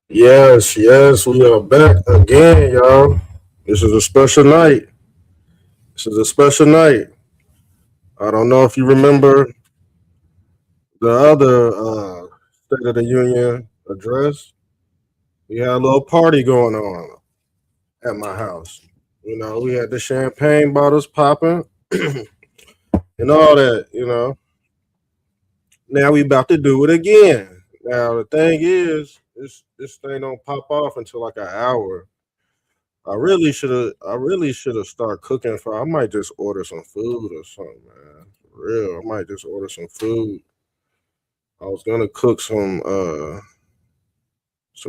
Yes, yes, we are back again, y'all. This is a special night. This is a special night. I don't know if you remember the other State of the Union address. We had a little party going on at my house. We had the champagne bottles popping and all that. Now we about to do it again. Now the thing is, this thing don't pop off until like an hour. I really should have started cooking for. I might just order some food or something, man. For real. I might just order some food. I was gonna cook some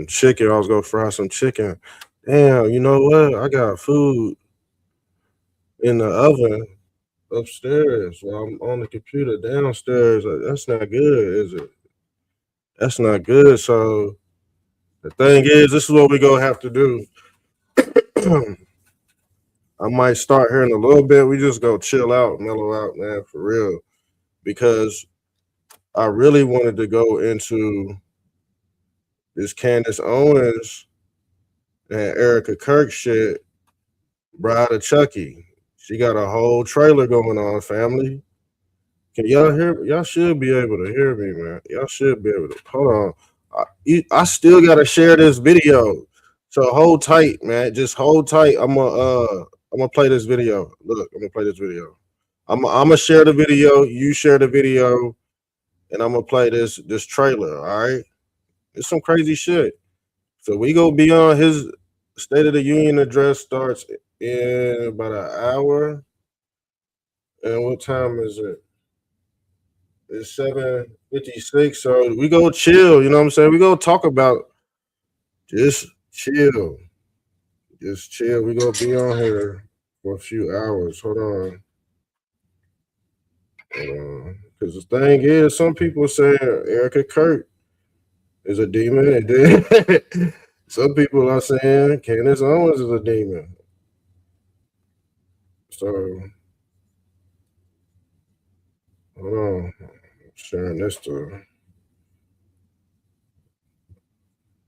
chicken. I was gonna fry some chicken. Damn, you know what? I got food in the oven upstairs while I'm on the computer downstairs. That's not good, is it? That's not good. So the thing is, this is what we gonna have to do. I might start here in a little bit. We just go chill out, mellow out, man, for real. Because I really wanted to go into this Candace Owens and Erika Kirk shit, Bride of Chucky. She got a whole trailer going on, family. Can y'all hear me? Y'all should be able to hear me, man. Y'all should be able to. Hold on. I still gotta share this video. So hold tight, man. Just hold tight. I'm gonna play this video. Look, I'm gonna play this video. I'm gonna share the video. You share the video, and I'm gonna play this trailer. All right. It's some crazy shit. So we go beyond his State of the Union address starts in about an hour. And what time is it? It's 7:56. So we go chill, you know what I'm saying? We go talk about just chill. Just chill. We go be on here for a few hours. Hold on. Because the thing is, some people say Erika Kirk is a demon, and then some people are saying Candace Owens is a demon. So hold on, I'm sharing this to.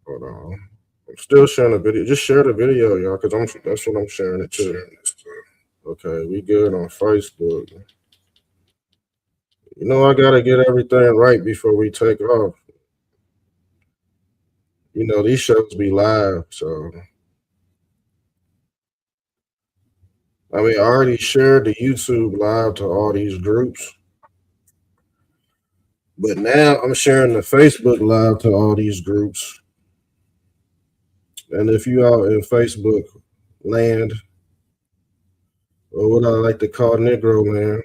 Hold on, I'm still sharing the video. Just share the video, y'all, because that's what I'm sharing it to. Okay, we good on Facebook. I gotta get everything right before we take off. These shows be live, so I mean, I already shared the YouTube live to all these groups. But now I'm sharing the Facebook live to all these groups. And if you out in Facebook land, or what I like to call Negro land,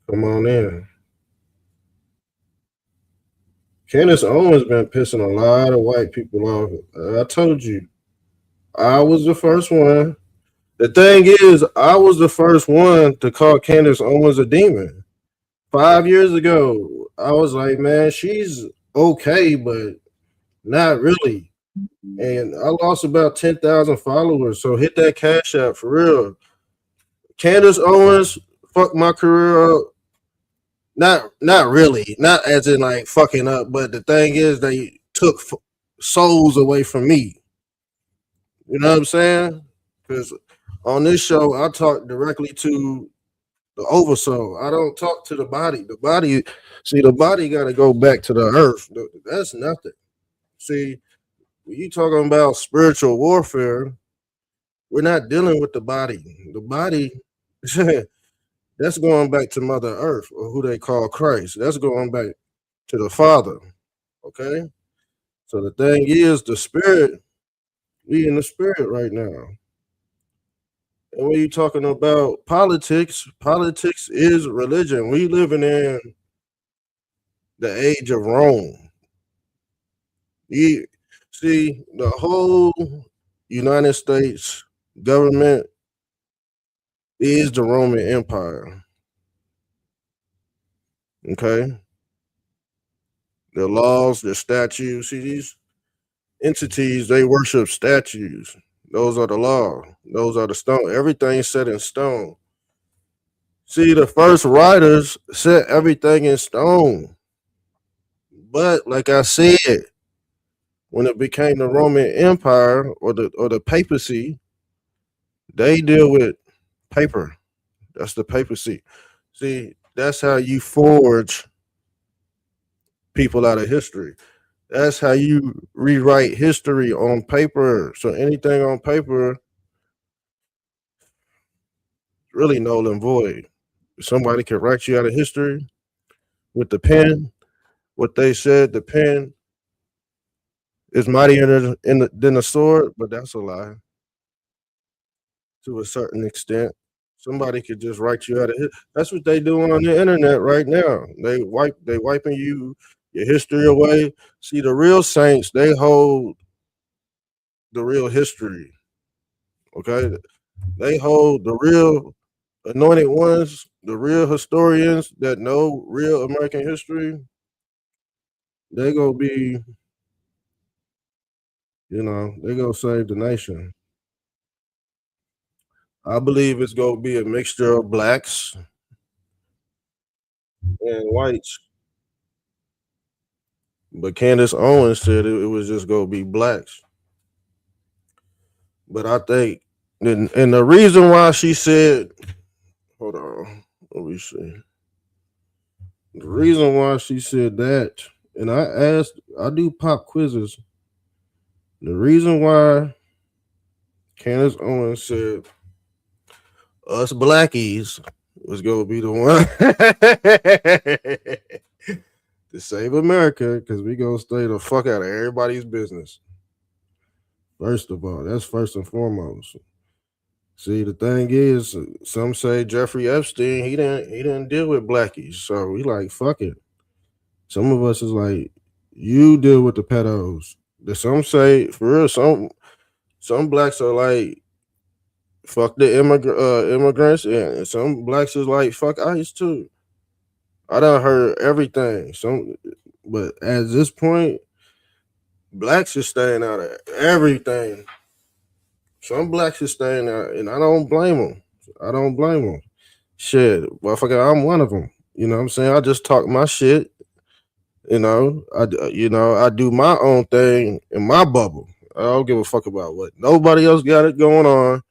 come on in. Candace Owens been pissing a lot of white people off. I told you, I was the first one. The thing is, I was the first one to call Candace Owens a demon. 5 years ago, I was like, man, she's okay, but not really. And I lost about 10,000 followers. So hit that cash app for real. Candace Owens fucked my career up. Not really. Not as in like fucking up, but the thing is they took souls away from me. You know what I'm saying? Because on this show, I talk directly to the oversoul. I don't talk to the body. The body got to go back to the earth. That's nothing. See, when you talking about spiritual warfare, we're not dealing with the body. The body, that's going back to Mother Earth, or who they call Christ. That's going back to the Father. Okay? So the thing is, the spirit, we in the spirit right now. And when you talking about politics is religion. We living in the age of Rome. You see, the whole United States government is the Roman Empire. Okay? The laws, the statues. See, these entities, they worship statues. Those are the law. Those are the stone. Everything's set in stone. See, the first writers set everything in stone. But like I said, when it became the Roman Empire or the papacy, they deal with paper. That's the papacy. See, that's how you forge people out of history. That's how you rewrite history on paper. So anything on paper, really null and void. Somebody can write you out of history with the pen. What they said, the pen is mightier than the sword, but that's a lie to a certain extent. Somebody could just write you out of it. That's what they doing on the internet right now. They wiping your history away. See, the real saints, they hold the real history. Okay, they hold the real anointed ones, the real historians that know real American history. They gonna be, they gonna save the nation. I believe it's gonna be a mixture of blacks and whites. But Candace Owens said it was just gonna be blacks. But I think, and the reason why she said, hold on, let me see. The reason why she said that, and I do pop quizzes. The reason why Candace Owens said us blackies was gonna be the one to save America, because we gonna stay the fuck out of everybody's business. First of all, that's first and foremost. See, the thing is, some say Jeffrey Epstein, he didn't deal with blackies, so we like fuck it. Some of us is like, you deal with the pedos. Some say for real, some blacks are like fuck the immigrants, and some blacks is like fuck ICE too. I done heard everything. But at this point, blacks is staying out of everything. Some blacks is staying out, and I don't blame them. I don't blame them. Shit, motherfucker, I'm one of them. You know what I'm saying? I just talk my shit. I do my own thing in my bubble. I don't give a fuck about what nobody else got it going on.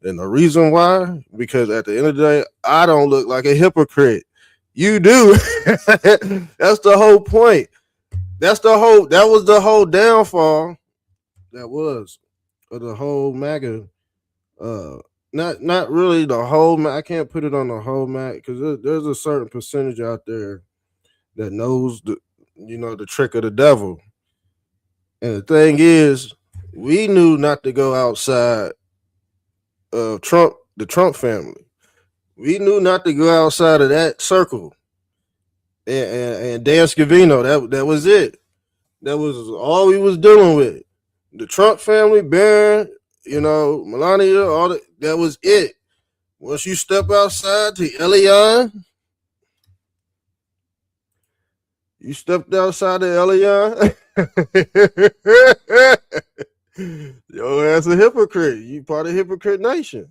And the reason why, because at the end of the day, I don't look like a hypocrite. You do. That's the whole point. That was the whole downfall. That was of the whole MAGA. Not really the whole. I can't put it on the whole MAGA because there's a certain percentage out there that knows the trick of the devil. And the thing is, we knew not to go outside of the Trump family. We knew not to go outside of that circle. And Dan Scavino, that was it. That was all we was dealing with. The Trump family, Barron, Melania, that was it. Once you step outside to Elion, you stepped outside of Elion, yo ass a hypocrite. You part of Hypocrite Nation.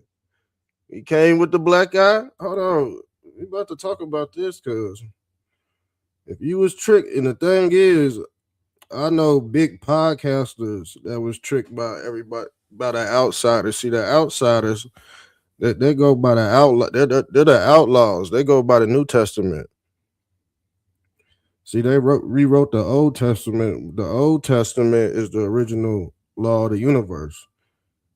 He came with the black guy. Hold on. We about to talk about this because if you was tricked, and the thing is, I know big podcasters that was tricked by everybody, by the outsiders. See, the outsiders, they go by the outlaw. They're the outlaws. They go by the New Testament. See, they rewrote the Old Testament. The Old Testament is the original law of the universe.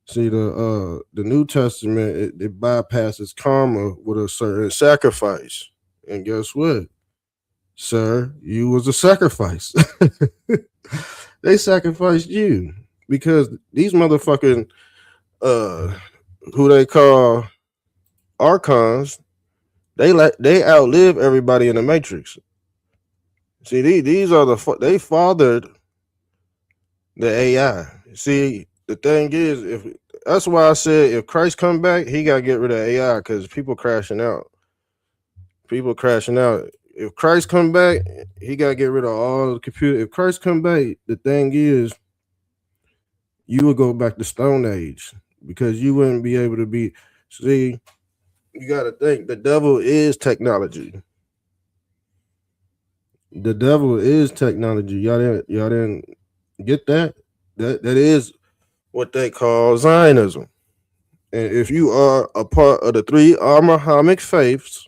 See, the New Testament, it bypasses karma with a certain sacrifice. And guess what? Sir, you was a sacrifice. They sacrificed you because these motherfucking who they call archons, they outlive everybody in the Matrix. See, these are they fathered the AI. See, the thing is, that's why I said if Christ come back, he got to get rid of AI because people crashing out. People crashing out. If Christ come back, he got to get rid of all the computer. If Christ come back, the thing is, you would go back to Stone Age because you wouldn't be able to be. See, you got to think the devil is technology. The devil is technology. Y'all didn't get that? That is what they call Zionism. And if you are a part of the three Abrahamic faiths,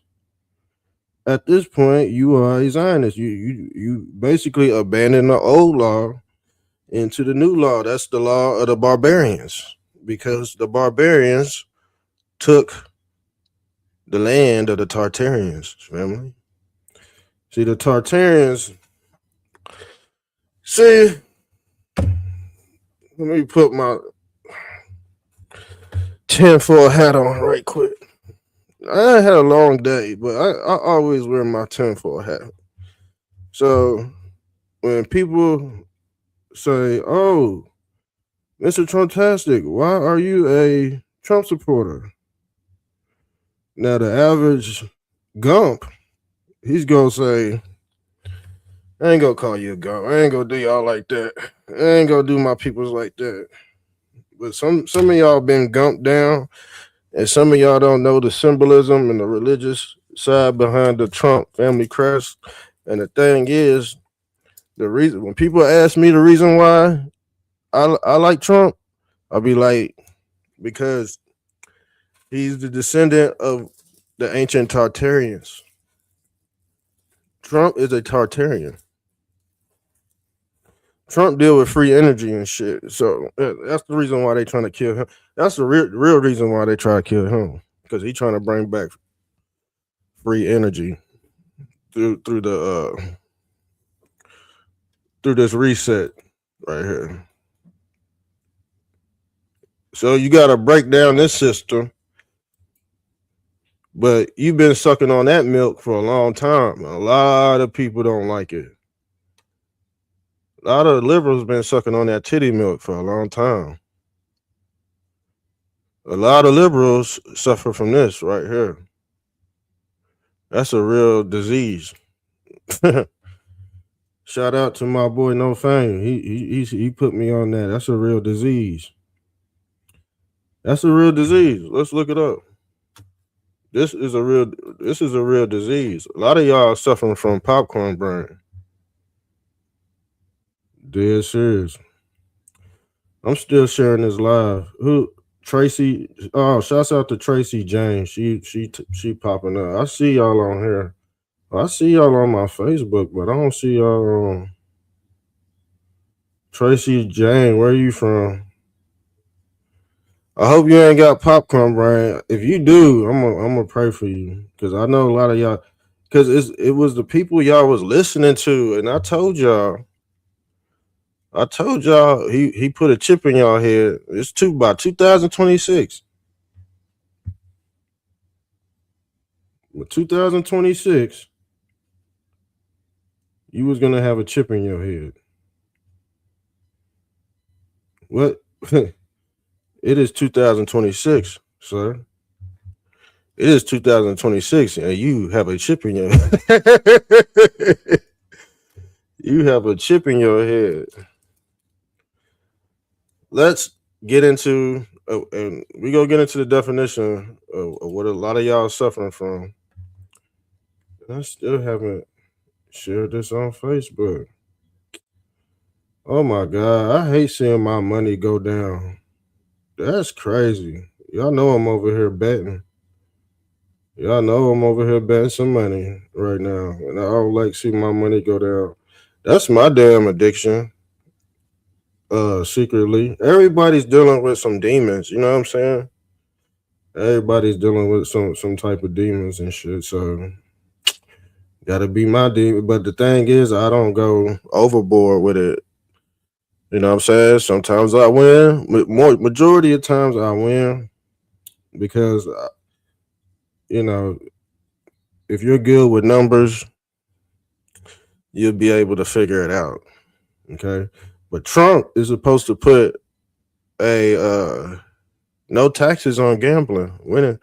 at this point you are a Zionist. You basically abandon the old law into the new law. That's the law of the barbarians, because the barbarians took the land of the Tartarians, family. See, the Tartarians. See, let me put my tinfoil hat on right quick. I had a long day, but I always wear my tinfoil hat. So when people say, "Oh, Mr. Trumptastic, why are you a Trump supporter?" Now the average Gump, he's gonna say, "I ain't gonna call you a Gump. I ain't gonna do y'all like that. I ain't gonna do my peoples like that." But some of y'all been gumped down, and some of y'all don't know the symbolism and the religious side behind the Trump family crest. And the thing is, the reason when people ask me the reason why I like Trump, I'll be like, because he's the descendant of the ancient Tartarians. Trump is a Tartarian. Trump deal with free energy and shit. So that's the reason why they trying to kill him. That's the real reason why they try to kill him, because he trying to bring back free energy through the through this reset right here. So you got to break down this system, but you've been sucking on that milk for a long time. A lot of people don't like it. A lot of liberals been sucking on that titty milk for a long time. A lot of liberals suffer from this right here. That's a real disease. Shout out to my boy No Fame. He put me on that. That's a real disease. That's a real disease. Let's look it up. This is a real disease. A lot of y'all are suffering from popcorn brain. Dead serious. I'm still sharing this live. Who Tracy? Oh, shouts out to Tracy James. She popping up. I see y'all on here. I see y'all on my Facebook, but I don't see y'all on Tracy Jane. Where you from? I hope you ain't got popcorn brain. If you do, I'm gonna pray for you, because I know a lot of y'all. Because it was the people y'all was listening to, and I told y'all he put a chip in y'all head. It's by 2026. With 2026, you was gonna have a chip in your head. What? It is 2026, sir. It is 2026, and you have a chip in your head. You have a chip in your head. Let's get into, and we go get into the definition of what a lot of y'all are suffering from. I still haven't shared this on Facebook. Oh my God, I hate seeing my money go down. That's crazy. Y'all know I'm over here betting. Y'all know I'm over here betting some money right now, and I don't like see my money go down. That's my damn addiction. Secretly, everybody's dealing with some demons. You know what I'm saying? Everybody's dealing with some type of demons and shit. So gotta be my demon. But the thing is, I don't go overboard with it. You know what I'm saying? Sometimes I win. Majority of times I win, because you know, if you're good with numbers, you'll be able to figure it out. Okay. But Trump is supposed to put a no taxes on gambling, winning.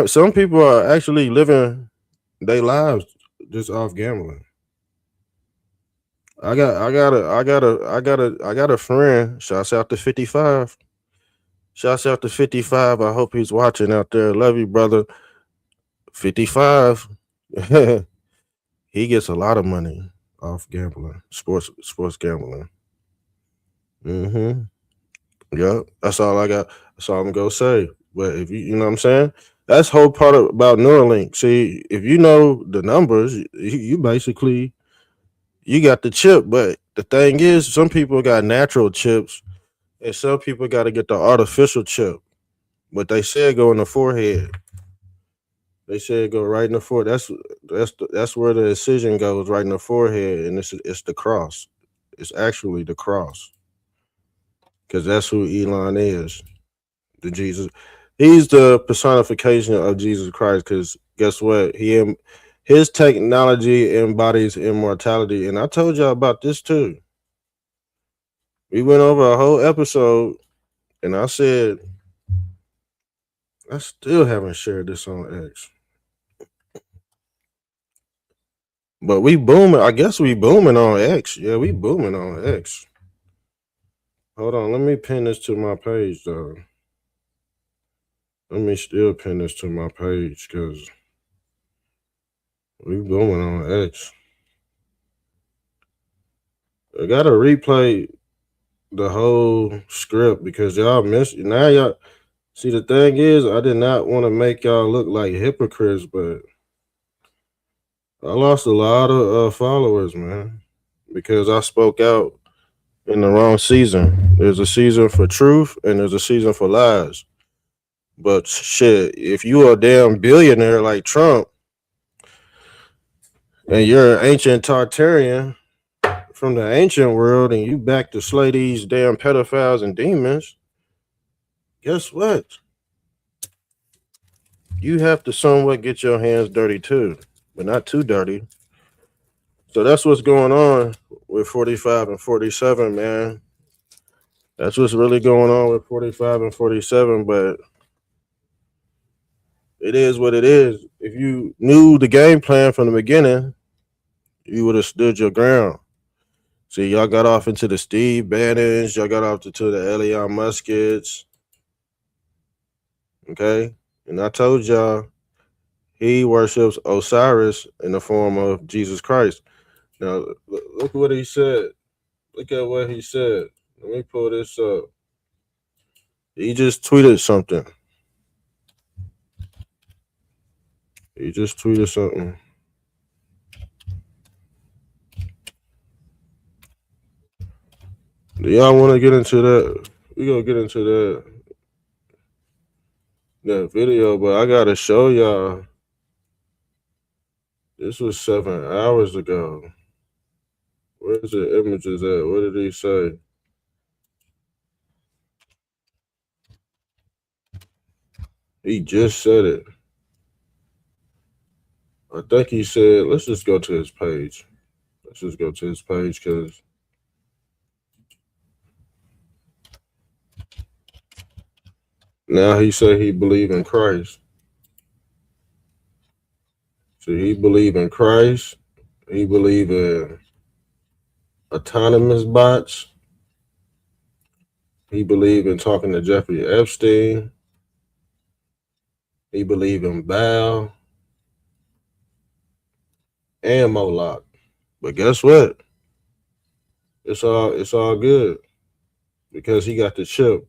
Some people are actually living their lives just off gambling. I got a friend. Shouts out to 55. Shouts out to 55. I hope he's watching out there. Love you, brother. 55. He gets a lot of money off gambling, sports gambling. Mm-hmm. Yeah, that's all I got. That's all I'm gonna say. But if you know what I'm saying, that's whole part about Neuralink. See, if you know the numbers, you basically you got the chip. But the thing is, some people got natural chips, and some people got to get the artificial chip. But they said go in the forehead. They said go right in the forehead. That's where the incision goes, right in the forehead, and it's the cross. It's actually the cross because that's who Elon is. The Jesus. He's the personification of Jesus Christ. Because guess what? His technology embodies immortality, and I told y'all about this too. We went over a whole episode, and I said I still haven't shared this on X, but we booming. I guess we booming on X. Yeah, we booming on X. Hold on, let me pin this to my page though. Let me still pin this to my page because we booming on X. I gotta replay the whole script because y'all missed now. Y'all see the thing is, I did not want to make y'all look like hypocrites, but I lost a lot of followers, man, because I spoke out in the wrong season. There's a season for truth and there's a season for lies. But shit, if you a damn billionaire like Trump and you're an ancient Tartarian from the ancient world and you back to slay these damn pedophiles and demons, guess what? You have to somewhat get your hands dirty too, but not too dirty. So that's what's going on with 45 and 47, man. That's what's really going on with 45 and 47, but it is what it is. If you knew the game plan from the beginning, you would have stood your ground. See, y'all got off into the Steve Bannons, y'all got off into the Elon Muskets, okay? And I told y'all he worships Osiris in the form of Jesus Christ. Now, look what he said. Look at what he said. Let me pull this up. He just tweeted something. He just tweeted something. Do y'all want to get into that? We gonna get into that video, but I gotta show y'all. This was 7 hours ago. Where's the images at? What did he say? He just said it. I think he said, let's just go to his page. Let's just go to his page because now he said he believe in Christ. So he believe in Christ. He believe in autonomous bots. He believe in talking to Jeffrey Epstein. He believe in Baal and Moloch. But guess what? It's all good because he got the chip.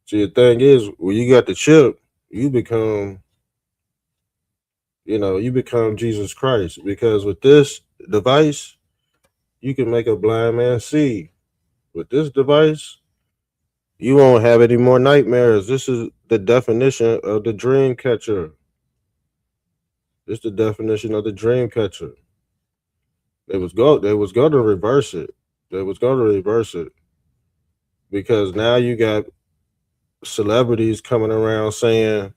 See, the thing is, when you got the chip, you become, you become Jesus Christ. Because with this device, you can make a blind man see. With this device, you won't have any more nightmares. This is the definition of the dream catcher. This is the definition of the dream catcher. They was going to reverse it. They was going to reverse it because now you got celebrities coming around saying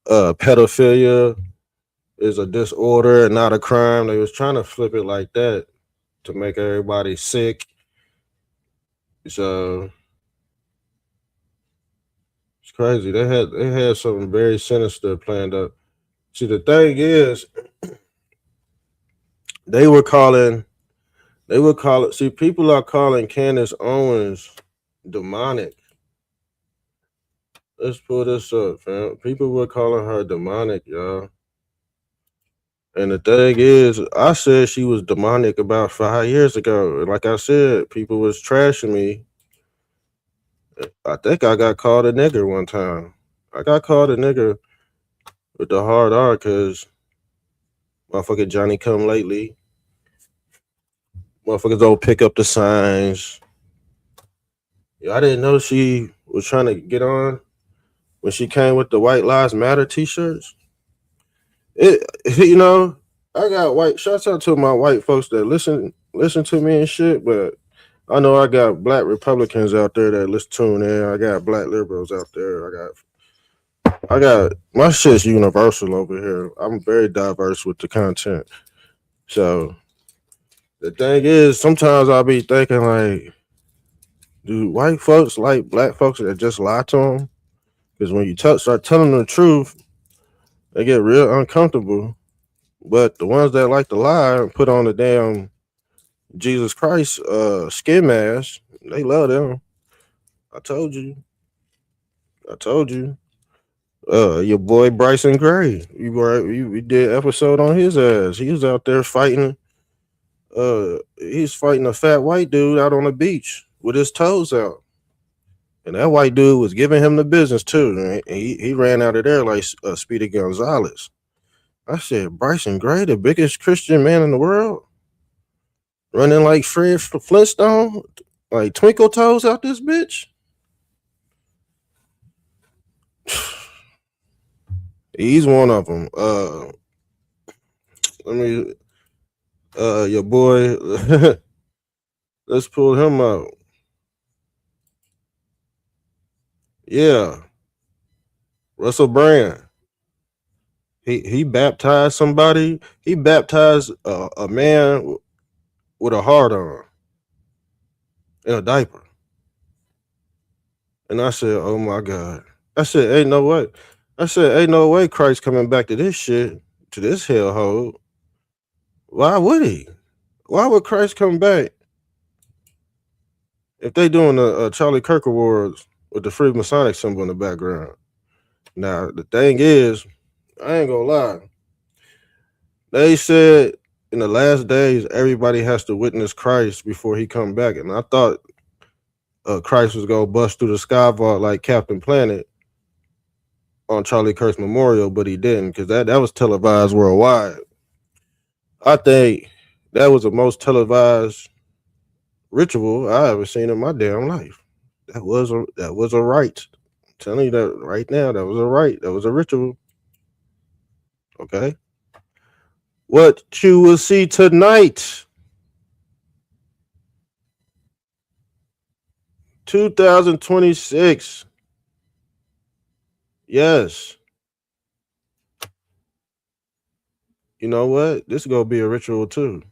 pedophilia is a disorder and not a crime. They was trying to flip it like that to make everybody sick. So it's crazy. They had something very sinister planned up. See, the thing is, they were calling see, people are calling Candace Owens demonic. Let's pull this up, fam. People were calling her demonic, y'all. And the thing is, I said she was demonic about 5 years ago. And like I said, people was trashing me. I think I got called a nigger one time. I got called a nigger with the hard R because motherfucker Johnny come lately. Motherfuckers don't pick up the signs. Yeah, I didn't know she was trying to get on when she came with the White Lives Matter t-shirts. It I got white shouts out to my white folks that listen to me and shit, but I know I got black Republicans out there that listen tune in. I got black liberals out there. I got my shit's universal over here. I'm very diverse with the content. So the thing is, sometimes I'll be thinking like, do white folks like black folks that just lie to them? Because when you start telling them the truth, they get real uncomfortable. But the ones that like to lie and put on the damn Jesus Christ skin mask, they love them. I told you. I told you. Your boy Bryson Gray. We did episode on his ass. He was out there fighting. He's fighting a fat white dude out on the beach with his toes out, and that white dude was giving him the business too. And he ran out of there like Speedy Gonzalez. I said, Bryson Gray, the biggest Christian man in the world, running like Fred Flintstone, like twinkle toes out this bitch. He's one of them. Your boy, let's pull him out. Yeah, Russell Brand. He baptized somebody. He baptized a man with a heart on in a diaper. And I said, oh my God. I said, ain't no way. I said, ain't no way Christ coming back to this shit, to this hellhole. Why would he? Why would Christ come back if they doing a Charlie Kirk Awards with the Free Masonic symbol in the background? Now, the thing is, I ain't gonna lie. They said in the last days, everybody has to witness Christ before he come back. And I thought Christ was gonna bust through the sky vault like Captain Planet on Charlie Kirk's memorial, but he didn't, because that was televised worldwide. I think that was the most televised ritual I ever seen in my damn life. That was a rite. I'm telling you that right now. That was a rite. That was a ritual. Okay. What you will see tonight, 2026. Yes. You know what? This is gonna be a ritual too.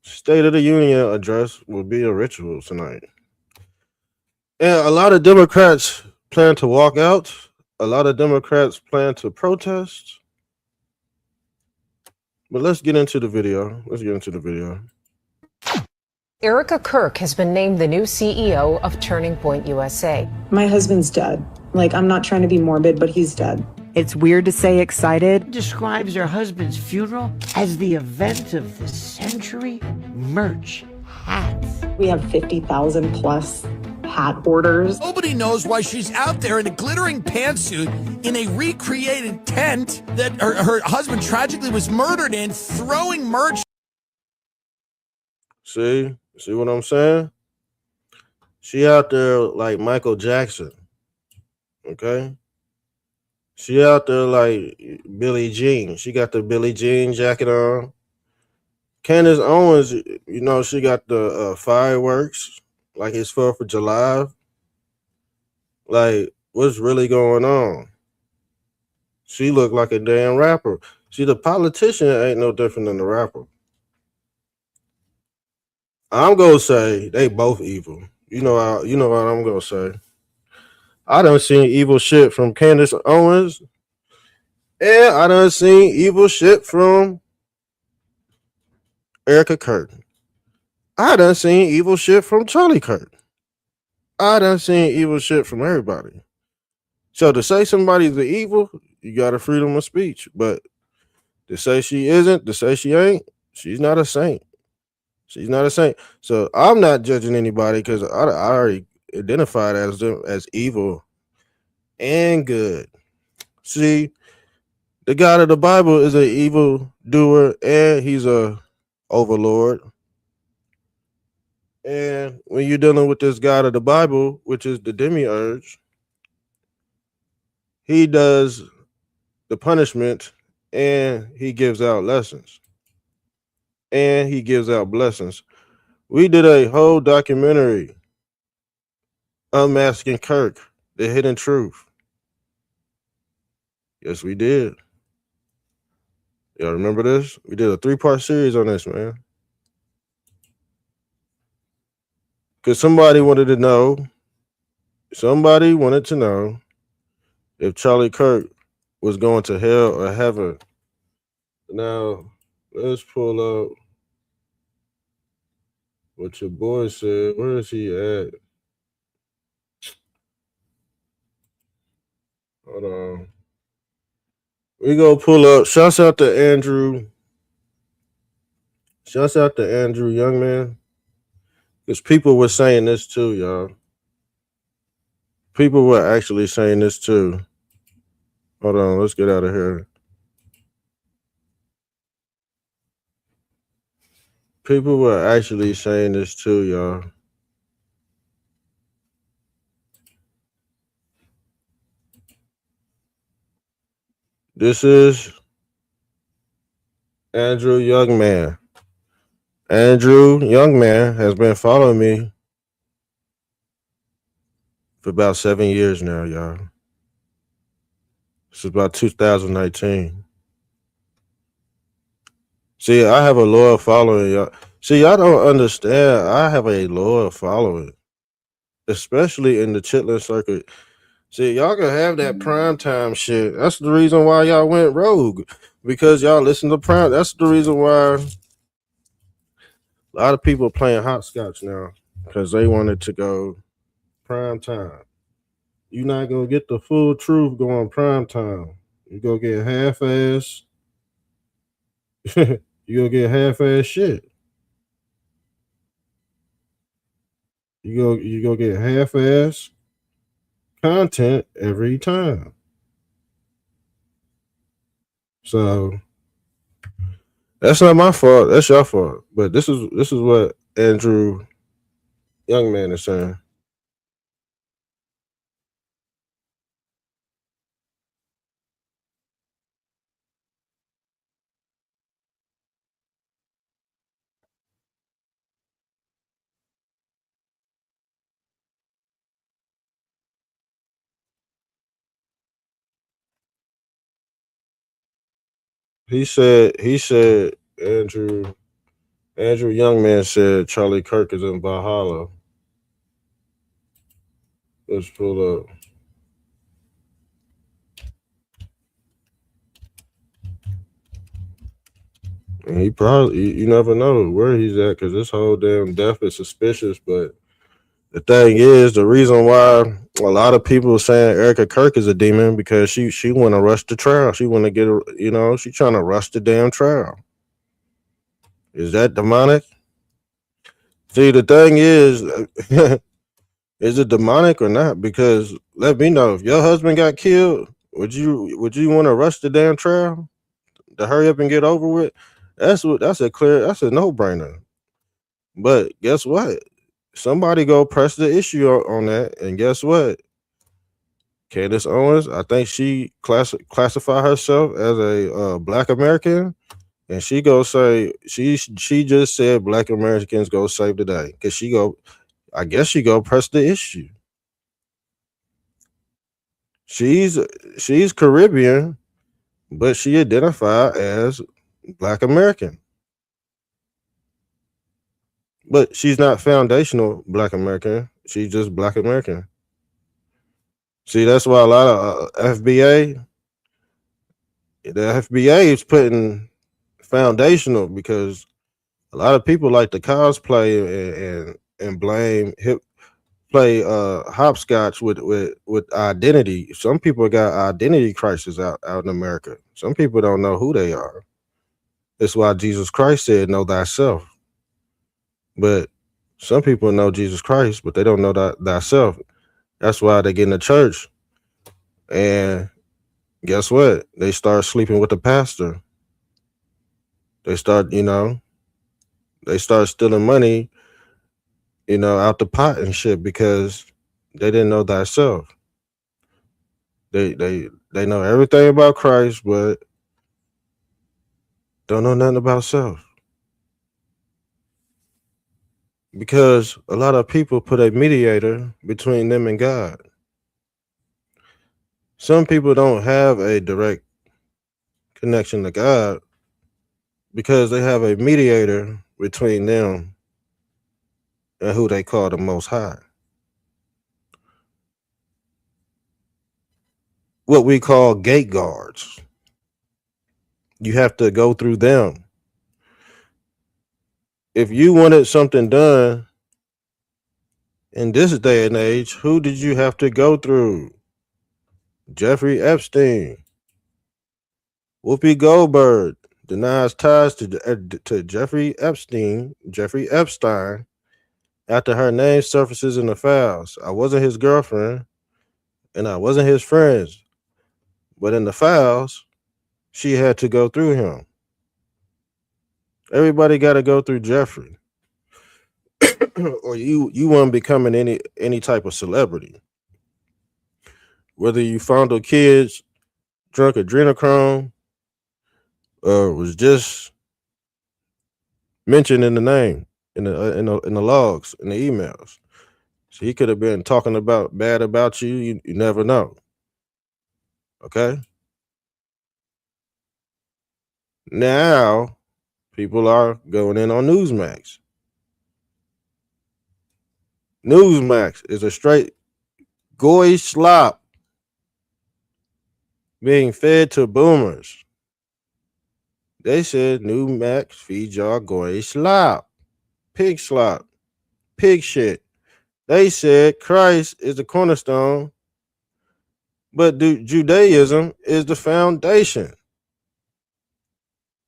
State of the Union address will be a ritual tonight. And a lot of Democrats plan to walk out. A lot of Democrats plan to protest. But let's get into the video. Erika Kirk has been named the new CEO of Turning Point USA. My husband's dead. Like, I'm not trying to be morbid, but he's dead. It's weird to say excited. Describes her husband's funeral as the event of the century. Merch, hats. We have 50,000 plus hat orders. Nobody knows why she's out there in a glittering pantsuit in a recreated tent that her husband tragically was murdered in, throwing merch. See what I'm saying? She out there like Michael Jackson. Okay? She out there like Billie Jean. She got the Billie Jean jacket on. Candace Owens, she got the fireworks like it's 4th of July. Like, what's really going on? She look like a damn rapper. See, the politician ain't no different than the rapper. I'm gonna say they both evil. You know what I'm gonna say. I done seen evil shit from Candace Owens, and I done seen evil shit from Erika Kirk. I done seen evil shit from Charlie Kirk. I done seen evil shit from everybody. So to say somebody's the evil, you got a freedom of speech. But To say she isn't, to say she ain't, she's not a saint. She's not a saint. So I'm not judging anybody because I already identified as them as evil and good. See, the God of the Bible is an evil doer and he's a overlord. And when you're dealing with this God of the Bible, which is the demiurge, he does the punishment and he gives out lessons and he gives out blessings. We did a whole documentary, Unmasking Kirk, The Hidden Truth. Yes, we did. Y'all remember this? We did a 3-part series on this, man. Because somebody wanted to know if Charlie Kirk was going to hell or heaven. Now, let's pull up what your boy said. Where is he at? Hold on. We go pull up. Shouts out to Andrew. Shouts out to Andrew Youngman. Because people were saying this too, y'all. People were actually saying this too. Hold on, let's get out of here. People were actually saying this too, y'all. This is Andrew Youngman. Andrew Youngman has been following me for about 7 years now, y'all. This is about 2019. See, I have a loyal following, y'all. See, y'all don't understand. I have a loyal following, especially in the chitlin circuit. See, y'all can have that primetime shit. That's the reason why y'all went rogue. Because y'all listen to prime. That's the reason why a lot of people are playing hopscotch now. Because they wanted to go prime time. You're not going to get the full truth going prime time. You go get half-ass. You go get half-ass shit. You go get half-ass content every time. So that's not my fault. That's your fault. But this is what Andrew Youngman is saying. He said Andrew Youngman said Charlie Kirk is in Valhalla. Let's pull up. And he probably, you never know where he's at because this whole damn death is suspicious. But the thing is, the reason why a lot of people are saying Erika Kirk is a demon because she want to rush the trial. She want to get, she trying to rush the damn trial. Is that demonic? See, the thing is, is it demonic or not? Because let me know if your husband got killed, would you want to rush the damn trial to hurry up and get over with? That's a no-brainer. But guess what? Somebody go press the issue on that, and guess what? Candace Owens, I think she classify herself as a Black American, and she go say she just said Black Americans go save the day because I guess she go press the issue. She's Caribbean, but she identified as Black American. But she's not foundational Black American. She's just Black American. See, that's why a lot of the FBA is putting foundational because a lot of people like to cosplay and blame play hopscotch with identity. Some people got identity crisis out in America. Some people don't know who they are. It's why Jesus Christ said, know thyself. But some people know Jesus Christ, but they don't know thyself. That's why they get in the church. And guess what? They start sleeping with the pastor. They start, they start stealing money, out the pot and shit because they didn't know thyself. They know everything about Christ, but don't know nothing about self. Because a lot of people put a mediator between them and God. Some people don't have a direct connection to God because they have a mediator between them and who they call the Most High. What we call gate guards. You have to go through them. If you wanted something done in this day and age, who did you have to go through? Jeffrey Epstein. Whoopi Goldberg denies ties to Jeffrey Epstein after her name surfaces in the files. I wasn't his girlfriend and I wasn't his friends, but in the files, she had to go through him. Everybody got to go through Jeffrey. Or you weren't becoming any type of celebrity. Whether you fondled kids, drunk adrenochrome, or was just mentioned in the name, in the logs, in the emails. So he could have been talking bad about you. You never know. Okay. Now people are going in on Newsmax. Newsmax is a straight goy slop being fed to boomers. They said Newsmax feeds y'all goy slop, pig shit. They said Christ is the cornerstone, but Judaism is the foundation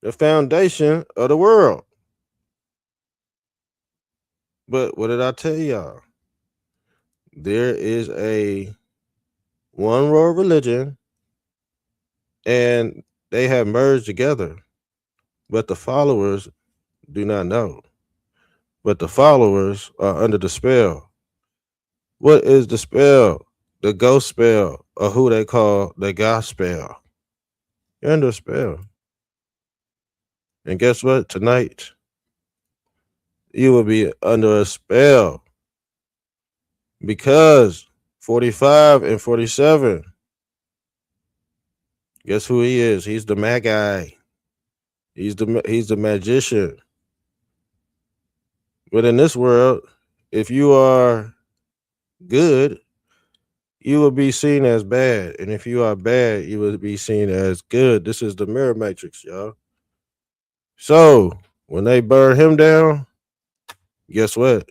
of the world. But what did I tell y'all? There is a one world religion and they have merged together, but the followers do not know. But the followers are under the spell. What is the spell? The ghost spell, or who they call the gospel. You're under a spell. And guess what? Tonight, you will be under a spell because 45 and 47. Guess who he is? He's the Magi. He's the magician. But in this world, if you are good, you will be seen as bad. And if you are bad, you will be seen as good. This is the mirror matrix, y'all. So when they burn him down, guess what?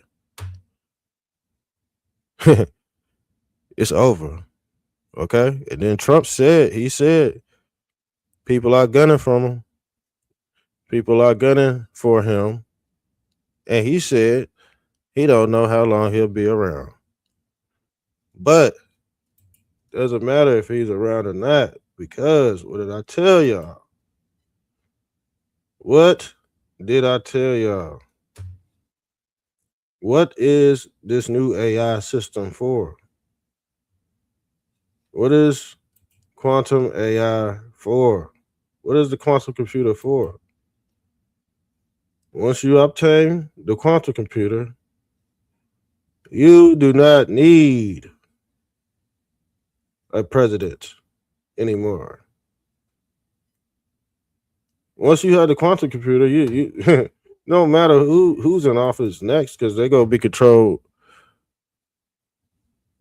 It's over. Okay? And then Trump said, people are gunning from him. People are gunning for him. And he said he don't know how long he'll be around. But doesn't matter if he's around or not, because what did I tell y'all? What did I tell y'all? What is this new AI system for? What is quantum AI for? What is the quantum computer for? Once you obtain the quantum computer, you do not need a president anymore. Once you have the quantum computer, you no matter who's in office next, because they're gonna be controlled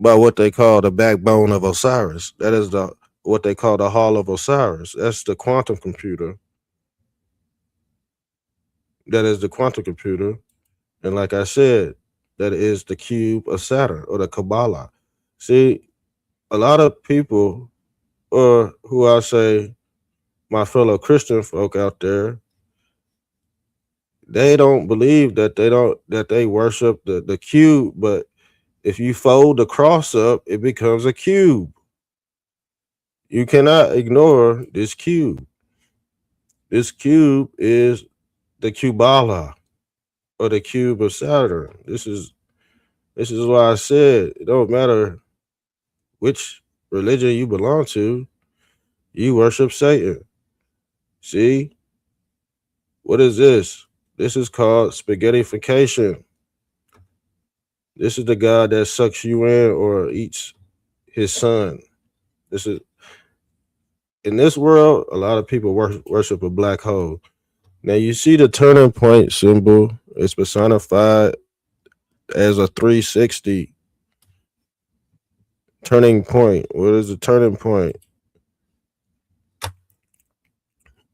by what they call the backbone of Osiris. That is what they call the Hall of Osiris. That's the quantum computer. That is the quantum computer. And like I said, that is the cube of Saturn or the Kabbalah. See, a lot of people, or who I say my fellow Christian folk out there, they don't believe that they worship the cube, but if you fold the cross up, it becomes a cube. You cannot ignore this cube. This cube is the Cubala or the cube of Saturn. This is why I said it don't matter which religion you belong to, you worship Satan. See? What is this? This is called spaghettification. This is the God that sucks you in or eats his son. This is in this world, a lot of people worship a black hole. Now you see the turning point symbol. It's personified as a 360 turning point. What is the turning point?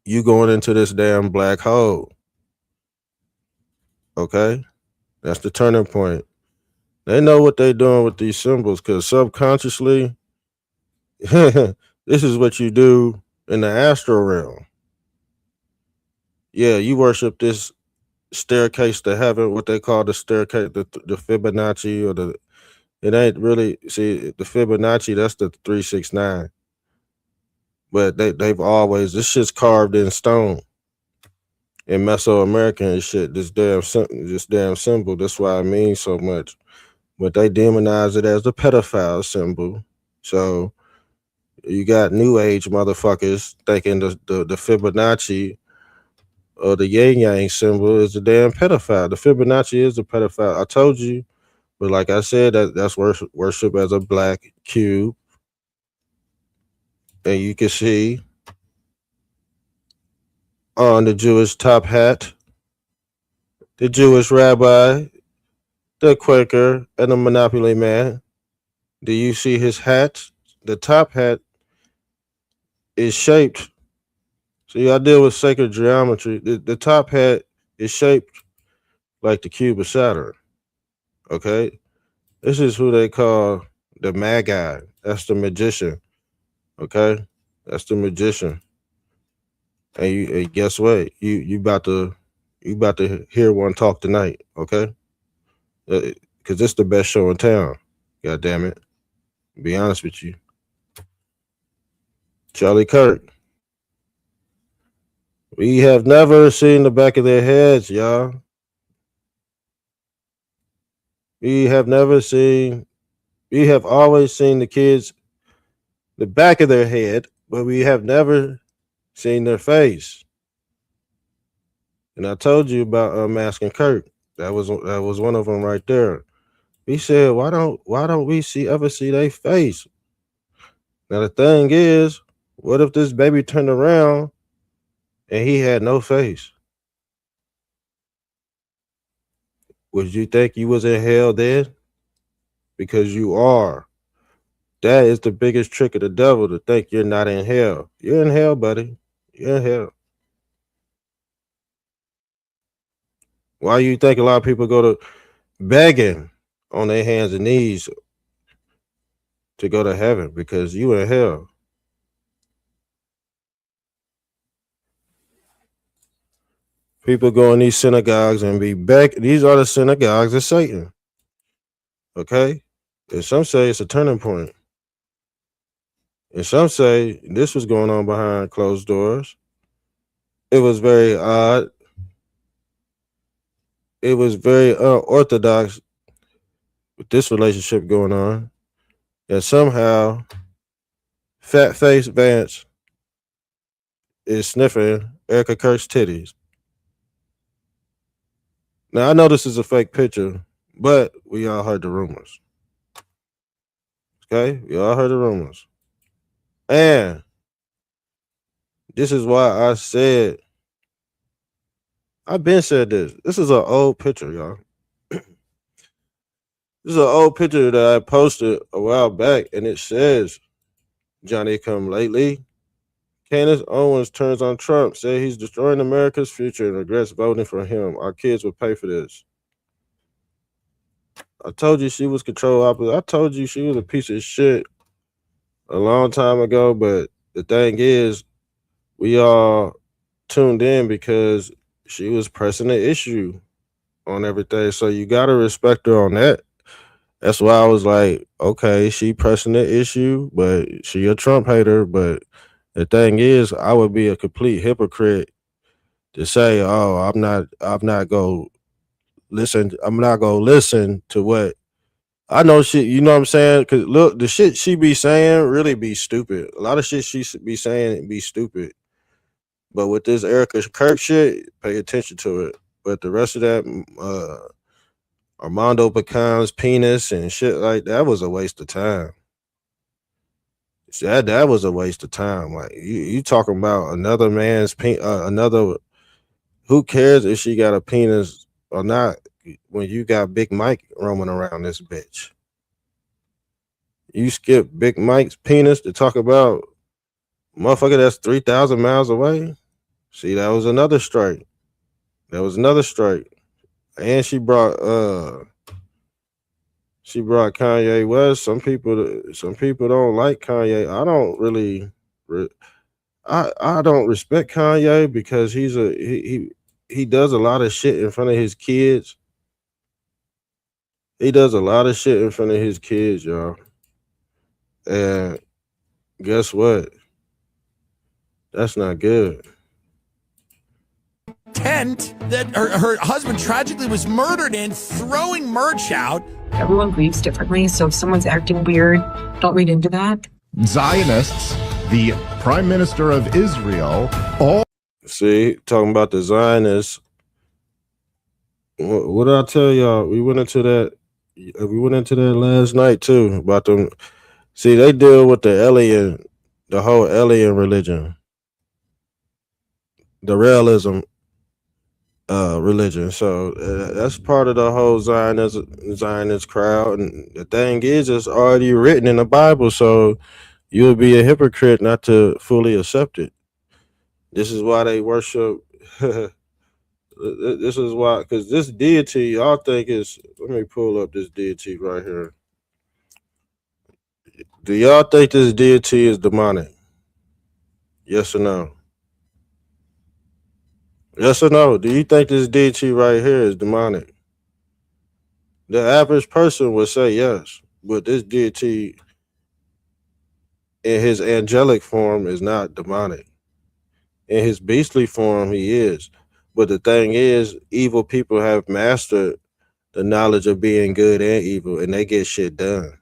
You going into this damn black hole. Okay? That's the turning point. They know what they're doing with these symbols because subconsciously, this is what you do in the astral realm. Yeah, you worship this staircase to heaven, what they call the staircase, the Fibonacci, or it ain't really, see, the Fibonacci, that's the 369. But they've always, this shit's carved in stone. In Mesoamerican and shit, this damn symbol, that's why it means so much. But they demonize it as the pedophile symbol. So you got new age motherfuckers thinking the Fibonacci or the yin yang symbol is the damn pedophile. The Fibonacci is the pedophile. I told you, but like I said, that's worship as a black cube. And you can see on the Jewish top hat, the Jewish rabbi, the Quaker, and the Monopoly man. Do you see his hat? The top hat is shaped. See, I deal with sacred geometry. The top hat is shaped like the cube of Saturn. Okay? This is who they call the Magi. That's the magician. Okay? That's the magician. And guess what? You about to hear one talk tonight, okay? Because it's the best show in town. God damn it. Be honest with you. Charlie Kirk. We have never seen the back of their heads, y'all. We have always seen the kids, the back of their head, but we have never seen their face. And I told you about Unmasking Kirk. That was one of them right there. He said, why don't we ever see their face? Now the thing is, what if this baby turned around and he had no face? Would you think you was in hell then? Because you are. That is the biggest trick of the devil, to think you're not in hell. You're in hell, buddy. You're in hell. Why you think a lot of people go to begging on their hands and knees to go to heaven? Because you in hell. People go in these synagogues and be begging. These are the synagogues of Satan. Okay? And some say it's a turning point. And some say this was going on behind closed doors. It was very odd. It was very unorthodox with this relationship going on. And somehow, Fat Face Vance is sniffing Erika Kirk's titties. Now, I know this is a fake picture, but we all heard the rumors. Okay? We all heard the rumors. And this is why I said, I've been said this. This is an old picture, y'all. This is an old picture that I posted a while back, and it says, Johnny come lately. Candace Owens turns on Trump, say he's destroying America's future and regrets voting for him. Our kids will pay for this. I told you she was control opposite. I told you she was a piece of shit a long time ago, but the thing is, we all tuned in because she was pressing the issue on everything. So you gotta respect her on that. That's why I was like, okay, she pressing the issue, but she a Trump hater. But the thing is, I would be a complete hypocrite to say, oh, I'm not gonna listen to what I know shit, you know what I'm saying? Cause look, the shit she be saying really be stupid. A lot of shit she be saying be stupid. But with this Erika Kirk shit, pay attention to it. But the rest of that, Armando Pecan's penis and shit like that was a waste of time. That was a waste of time. Like you talking about another man's another. Who cares if she got a penis or not? When you got Big Mike roaming around this bitch, you skip Big Mike's penis to talk about motherfucker that's 3,000 miles away. See, that was another strike. And she brought Kanye West. Some people don't like Kanye. I don't really I don't respect Kanye because he does a lot of shit in front of his kids. He does a lot of shit in front of his kids, y'all. And guess what? That's not good. Tent that her husband tragically was murdered in, throwing merch out. Everyone grieves differently, so if someone's acting weird, don't read into that. Zionists, the Prime Minister of Israel, all See, talking about the Zionists. What did I tell y'all? We went into that last night too about them. See, they deal with the whole alien religion, the realism religion. So that's part of the whole Zionist crowd. And the thing is, it's already written in the Bible. So you'll be a hypocrite not to fully accept it. This is why they worship. This is why, because this deity, y'all think is. Let me pull up this deity right here. Do y'all think this deity is demonic? Yes or no? Yes or no? Do you think this deity right here is demonic? The average person would say yes, but this deity in his angelic form is not demonic. In his beastly form, he is. But the thing is, evil people have mastered the knowledge of being good and evil, and they get shit done.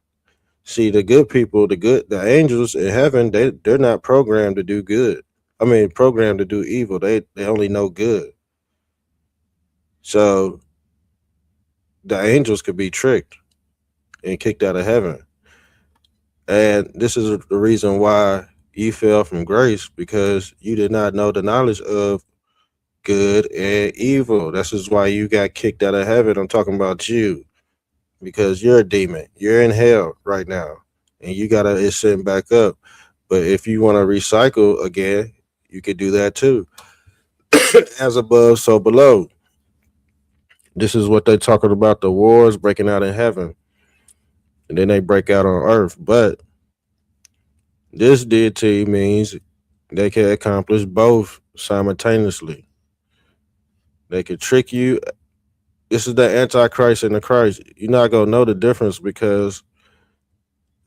See, the good people, the angels in heaven, they're not programmed to do good. I mean, programmed to do evil. They only know good. So the angels could be tricked and kicked out of heaven. And this is the reason why you fell from grace, because you did not know the knowledge of good and evil. This is why you got kicked out of heaven. I'm talking about you, because you're a demon. You're in hell right now, and you gotta ascend back up. But if you want to recycle again, you could do that too. As above, so below. This is what they're talking about, the wars breaking out in heaven, and then they break out on earth. But this deity means they can accomplish both simultaneously. They could trick you. This is the Antichrist and the Christ. You're not going to know the difference because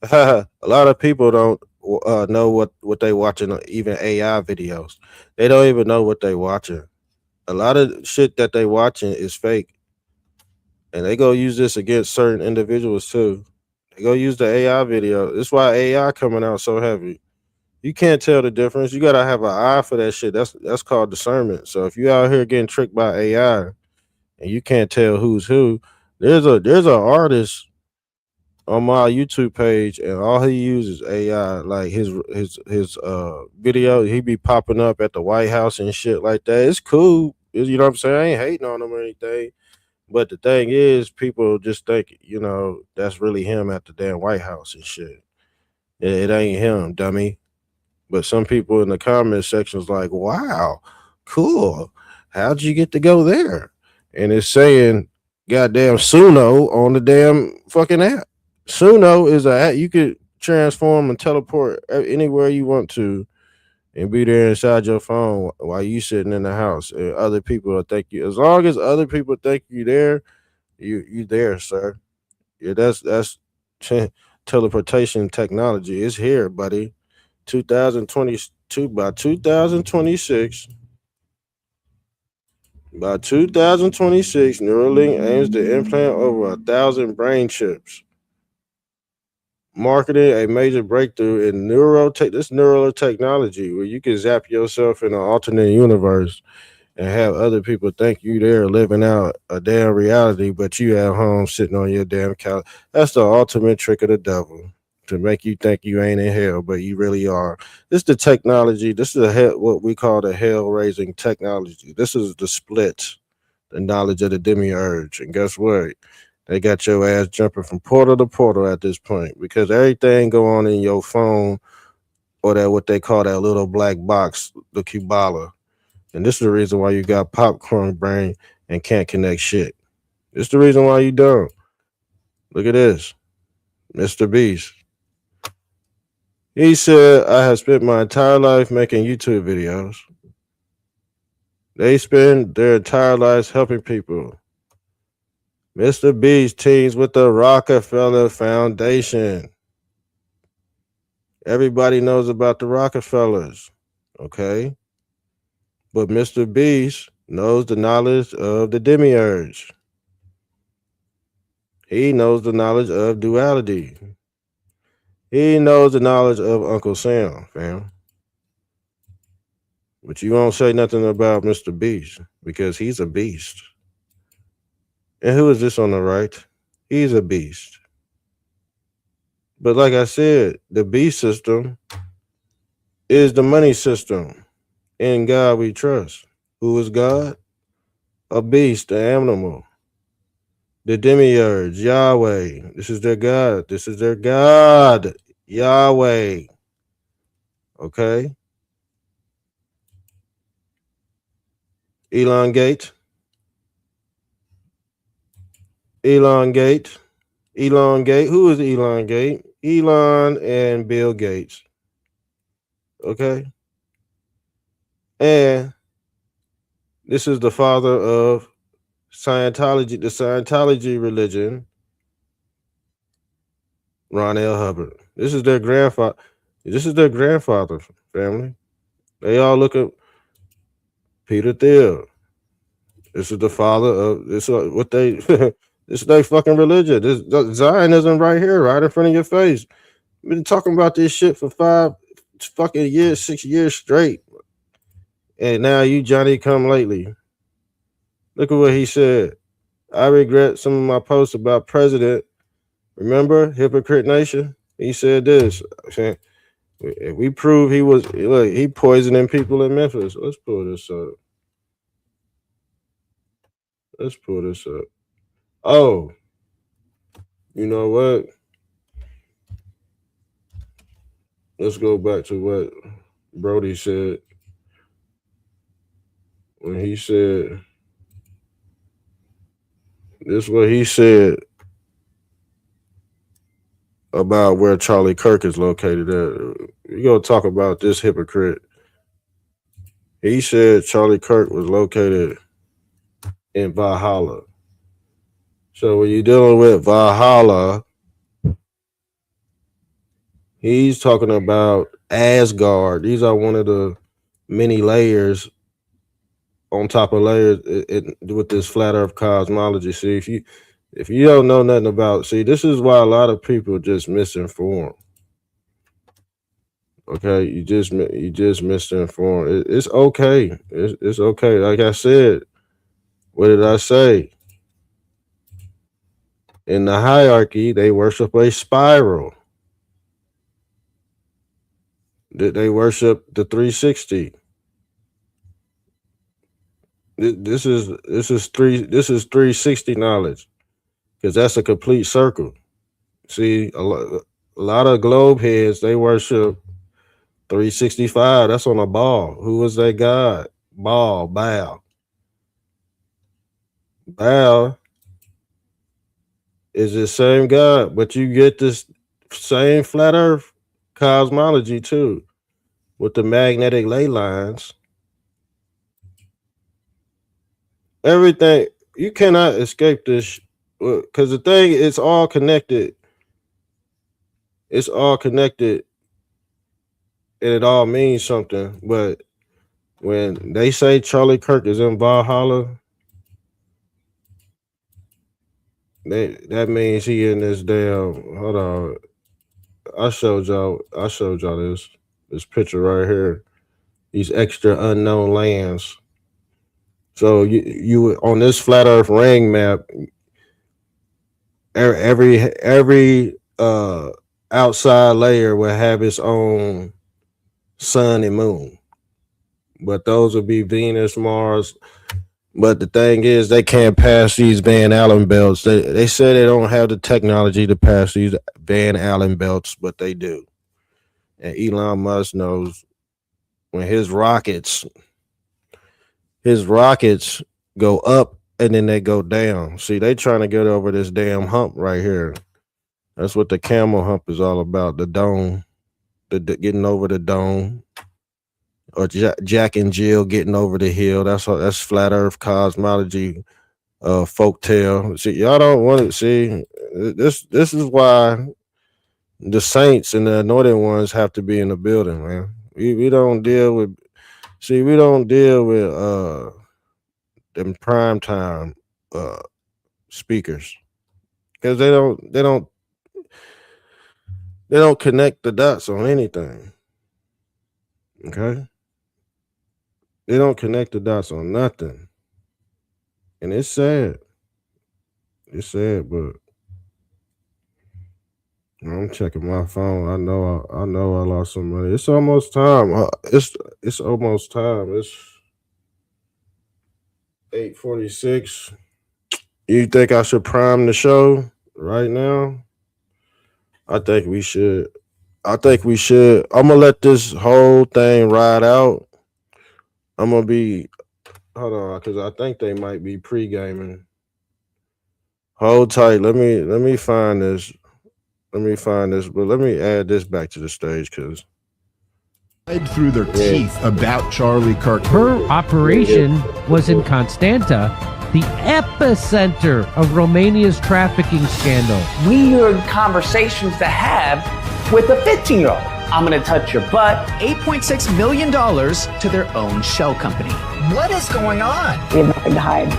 a lot of people don't know what they watching, even AI videos. They don't even know what they watching. A lot of shit that they watching is fake. And they go use this against certain individuals too. They go use the AI video. That's why AI coming out so heavy. You can't tell the difference. You gotta have an eye for that shit. That's called discernment. So if you out here getting tricked by AI and you can't tell who's who, there's an artist on my YouTube page and all he uses AI. Like his video, he be popping up at the White House and shit like that. It's cool. You know what I'm saying? I ain't hating on him or anything. But the thing is, people just think, that's really him at the damn White House and shit. It ain't him, dummy. But some people in the comment sections like, wow, cool. How'd you get to go there? And it's saying goddamn Suno on the damn fucking app. Suno is a app you could transform and teleport anywhere you want to and be there inside your phone while you sitting in the house, and other people will think you. As long as other people think you there, you there, sir. Yeah, that's teleportation technology. It's here, buddy. 2022 by 2026. By 2026, Neuralink aims to implant over 1,000 brain chips, marketing a major breakthrough in this neural technology where you can zap yourself in an alternate universe and have other people think you there living out a damn reality, but you at home sitting on your damn couch. That's the ultimate trick of the devil, to make you think you ain't in hell, but you really are. This is the technology. This is what we call the hell raising technology. This is the split, the knowledge of the demiurge. And guess what? They got your ass jumping from portal to portal at this point, because everything go on in your phone, or that what they call that little black box, the Kubala. And this is the reason why you got popcorn brain and can't connect shit. This is the reason why you don't. Look at this. Mr. Beast. He said, I have spent my entire life making YouTube videos. They spend their entire lives helping people. Mr. Beast teams with the Rockefeller Foundation. Everybody knows about the Rockefellers, okay? But Mr. Beast knows the knowledge of the demiurge. He knows the knowledge of duality. He knows the knowledge of Uncle Sam, fam. But you won't say nothing about Mr. Beast because he's a beast. And who is this on the right? He's a beast. But like I said, the beast system is the money system. In God we trust. Who is God? A beast, an animal. The demiurge, Yahweh. This is their God. This is their God, Yahweh. Okay? Elongate. Elongate. Elongate. Who is Elongate? Elon and Bill Gates. Okay? And this is the father of Scientology, the Scientology religion, Ron L. Hubbard. This is their grandfather. This is their grandfather family. They all look at Peter Thiel. This is the father of this. What they this is their fucking religion. This Zionism right here, right in front of your face. We've been talking about this shit for 5 fucking years, 6 years straight, and now you Johnny come lately. Look at what he said. I regret some of my posts about President. Remember, Hypocrite Nation? He said this. We prove he was, look, he poisoning people in Memphis. Let's pull this up. Let's pull this up. Oh, you know what? Let's go back to what Brody said when he said, this is what he said about where Charlie Kirk is located at. We're going to talk about this hypocrite. He said Charlie Kirk was located in Valhalla. So when you're dealing with Valhalla, he's talking about Asgard. These are one of the many layers on top of layers with this flat Earth cosmology. See, if you don't know nothing about, see, this is why a lot of people just misinformed. Okay, you just misinformed. It's okay. It's okay. Like I said, what did I say? In the hierarchy, they worship a spiral. They worship the 360. This is 360 knowledge, because that's a complete circle. See, a lot of globe heads, they worship 365. That's on a ball. Who is that god? Baal. Baal is the same god, but you get this same flat Earth cosmology too. with the magnetic ley lines. Everything, you cannot escape this, because the thing, it's all connected. It's all connected, and it all means something. But when they say Charlie Kirk is in Valhalla, that means he in this damn. Hold on, I showed y'all this picture right here. These extra unknown lands. So you on this flat Earth ring map, every outside layer will have its own sun and moon, but those would be Venus, Mars. But the thing is, they can't pass these Van Allen belts. They say they don't have the technology to pass these Van Allen belts, but they do. And Elon Musk knows when his rockets go up and then they go down. See, they trying to get over this damn hump right here. That's what the camel hump is all about. The dome, the getting over the dome, or Jack and Jill getting over the hill. That's flat Earth cosmology, folktale. See, y'all don't want to see this. This is why the saints and the anointed ones have to be in the building, man. We don't deal with. See, we don't deal with them prime time speakers, because they don't connect the dots on anything. Okay, they don't connect the dots on nothing, and it's sad. It's sad, but I'm checking my phone. I know I lost some money. It's almost time. It's almost time. It's 8:46. You think I should prime the show right now? I think we should. I'm gonna let this whole thing ride out. I'm gonna be, hold on, because I think they might be pre-gaming. Hold tight. Let me find this. But let me add this back to the stage, because Through their teeth about Charlie Kirk. Her operation was in Constanta, the epicenter of Romania's trafficking scandal. We are conversations to have with a 15-year-old. I'm gonna touch your butt. $8.6 million to their own shell company. What is going on? We have nothing to hide.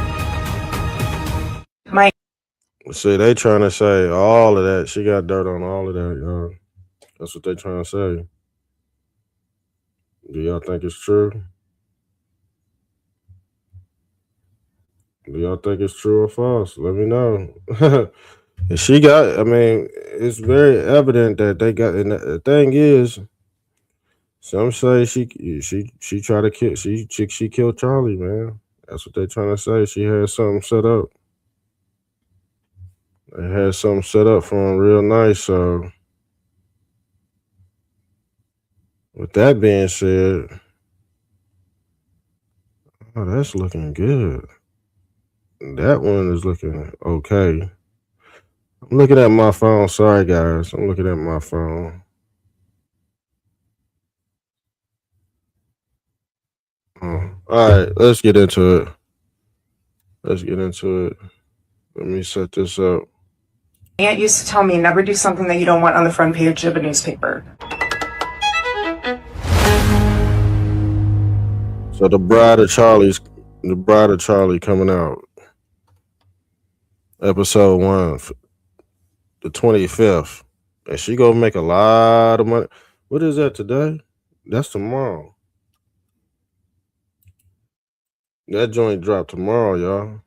see, they trying to say all of that. She got dirt on all of that, y'all. That's what they trying to say. Do y'all think it's true? Do y'all think it's true or false? Let me know. She got, I mean, it's very evident that they got, and the thing is, some say she tried to kill, she killed Charlie, man. That's what they trying to say. She had something set up. They had something set up for him real nice. So with that being said, oh, that's looking good. That one is looking okay. I'm looking at my phone. Sorry, guys. I'm looking at my phone. Oh. All right, let's get into it. Let me set this up. Aunt used to tell me never do something that you don't want on the front page of a newspaper. So the Bride of Charlie coming out. Episode 1, the 25th. And she gonna make a lot of money. What is that today? That's tomorrow. That joint dropped tomorrow, y'all.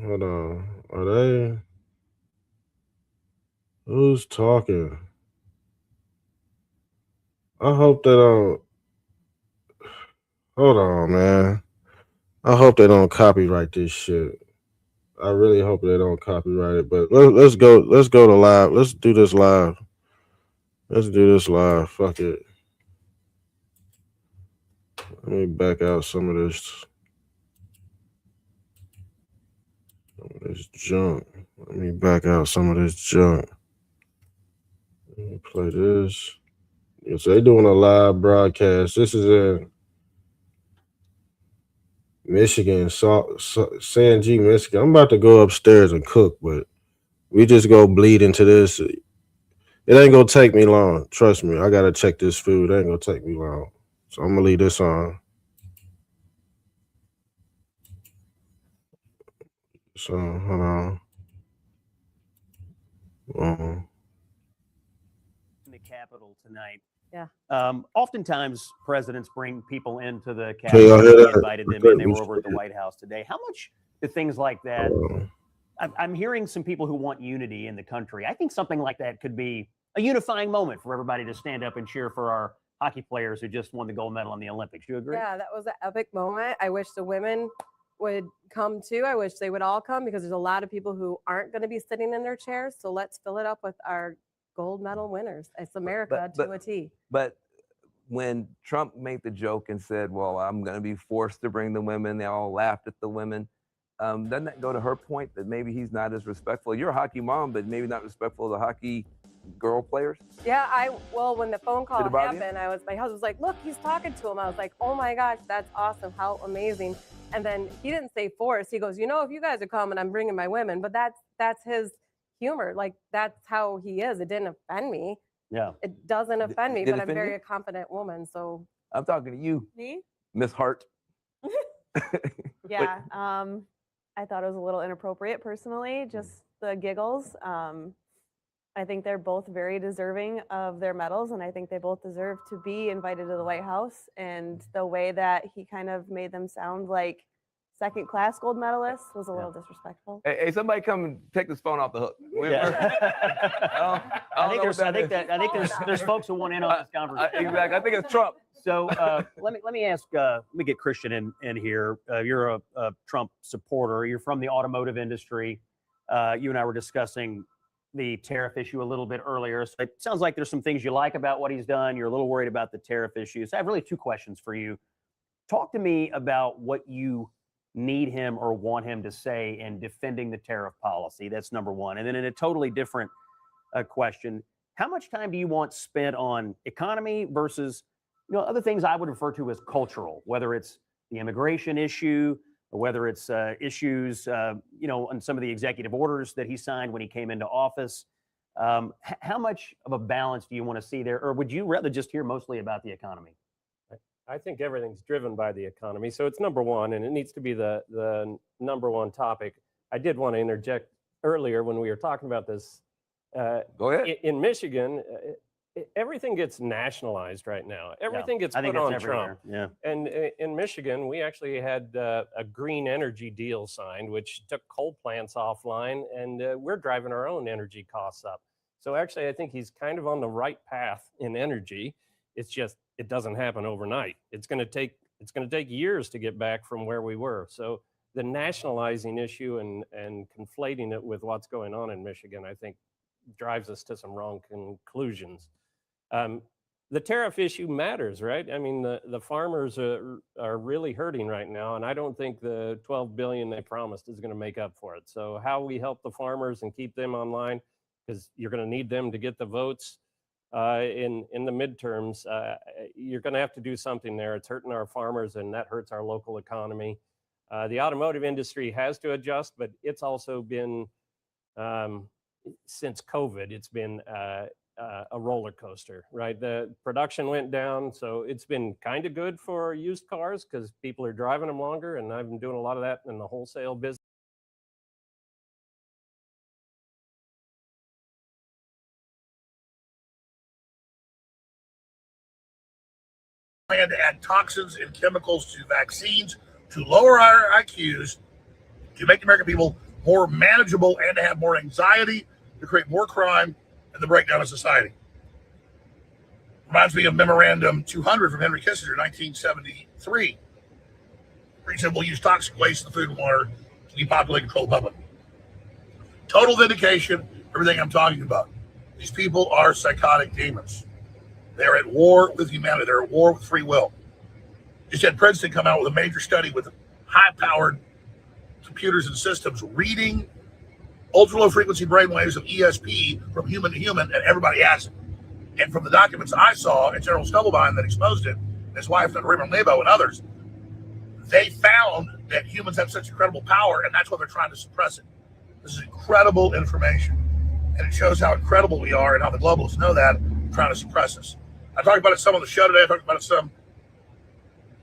Hold on. Are they? Who's talking? I hope they don't. Hold on, man. I hope they don't copyright this shit. I really hope they don't copyright it. But let's go to live. Let's do this live. Fuck it. Let me back out some of this junk. Let Let me back out some of this junk. Let me play this. Yeah, so they're doing a live broadcast. This is in Michigan, San G, Michigan. I'm about to go upstairs and cook, but we just go bleed into this. It ain't gonna take me long. Trust me. I gotta check this food. It ain't gonna take me long. So I'm gonna leave this on. So hold on. In the Capitol tonight. Yeah. Oftentimes presidents bring people into the Can y'all Capitol. hear They that? invited them in. They were over at the White House today. How much do things like that? I'm hearing some people who want unity in the country. I think something like that could be a unifying moment for everybody to stand up and cheer for our hockey players who just won the gold medal in the Olympics. You agree? Yeah, that was an epic moment. I wish the women would come too. I wish they would all come because there's a lot of people who aren't going to be sitting in their chairs. So let's fill it up with our gold medal winners. It's America to a T. But when Trump made the joke and said, well, I'm going to be forced to bring the women, they all laughed at the women. Doesn't that go to her point that maybe he's not as respectful? You're a hockey mom, but maybe not respectful of the hockey girl players? Yeah, well, when the phone call bother you? happened, my husband was like, look, he's talking to him. I was like, oh my gosh, that's awesome. How amazing. And then he didn't say force. He goes, if you guys are coming, I'm bringing my women. But that's his humor. Like, that's how he is. It didn't offend me. Yeah. It doesn't offend me, did it but I'm offend very you? a confident woman. So I'm talking to you, me? Miss Hart. Yeah. I thought it was a little inappropriate personally, just the giggles. I think they're both very deserving of their medals, and I think they both deserve to be invited to the White House. And the way that he kind of made them sound like second-class gold medalists was a little disrespectful. Hey, somebody come and take this phone off the hook. I think there's folks who want in on this conversation. Exactly. I think it's Trump. So let me ask. Let me get Christian in here. You're a Trump supporter. You're from the automotive industry. You and I were discussing the tariff issue a little bit earlier. So it sounds like there's some things you like about what he's done. You're a little worried about the tariff issues. I have really two questions for you. Talk to me about what you need him or want him to say in defending the tariff policy. That's number one. And then in a totally different question, how much time do you want spent on economy versus other things I would refer to as cultural, whether it's the immigration issue, or whether it's issues, on some of the executive orders that he signed when he came into office. How much of a balance do you want to see there? Or would you rather just hear mostly about the economy? I think everything's driven by the economy. So it's number one, and it needs to be the number one topic. I did want to interject earlier when we were talking about this. Go ahead. In Michigan, everything gets nationalized right now. Everything gets put on Trump. Yeah. And in Michigan, we actually had a green energy deal signed, which took coal plants offline, and we're driving our own energy costs up. So actually, I think he's kind of on the right path in energy. It's just it doesn't happen overnight. It's going to take years to get back from where we were. So the nationalizing issue and conflating it with what's going on in Michigan, I think, drives us to some wrong conclusions. The tariff issue matters, right? I mean, the farmers are really hurting right now, and I don't think the $12 billion they promised is going to make up for it. So how we help the farmers and keep them online, because you're going to need them to get the votes in the midterms. You're going to have to do something there. It's hurting our farmers, and that hurts our local economy. The automotive industry has to adjust, but it's also been since COVID, it's been a roller coaster, right? The production went down, so it's been kind of good for used cars because people are driving them longer, and I've been doing a lot of that in the wholesale business. Plan to add toxins and chemicals to vaccines to lower our IQs, to make the American people more manageable and to have more anxiety, to create more crime and the breakdown of society. Reminds me of Memorandum 200 from Henry Kissinger, 1973. Pretty simple: use toxic waste in the food and water to depopulate and control the public. Total vindication, everything I'm talking about. These people are psychotic demons. They're at war with humanity. They're at war with free will. Just had Princeton come out with a major study with high-powered computers and systems reading ultra low frequency brainwaves of ESP from human to human, and everybody has it. And from the documents I saw, and General Stubblebine that exposed it, and his wife, Raymond Lebo, and others, they found that humans have such incredible power, and that's why they're trying to suppress it. This is incredible information, and it shows how incredible we are and how the globalists know that, trying to suppress us. I talked about it some on the show today. I talked about it some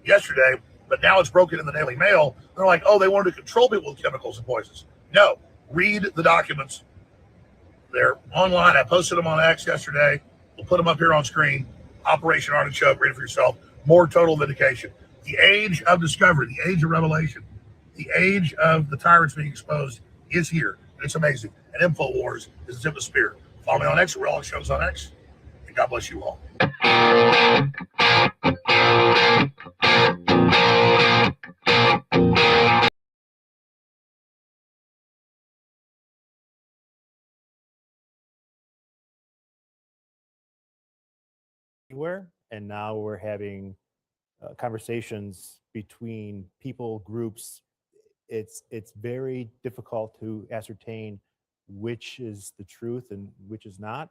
yesterday, but now it's broken in the Daily Mail. They're like, oh, they wanted to control people with chemicals and poisons. No, read the documents. They're online. I posted them on X yesterday. We'll put them up here on screen. Operation Artichoke, read it for yourself. More total vindication. The age of discovery, the age of revelation, the age of the tyrants being exposed is here. And it's amazing. And InfoWars is the tip of the spear. Follow me on X. We're all on shows on X. And God bless you all. And now we're having conversations between people, groups. It's very difficult to ascertain which is the truth and which is not.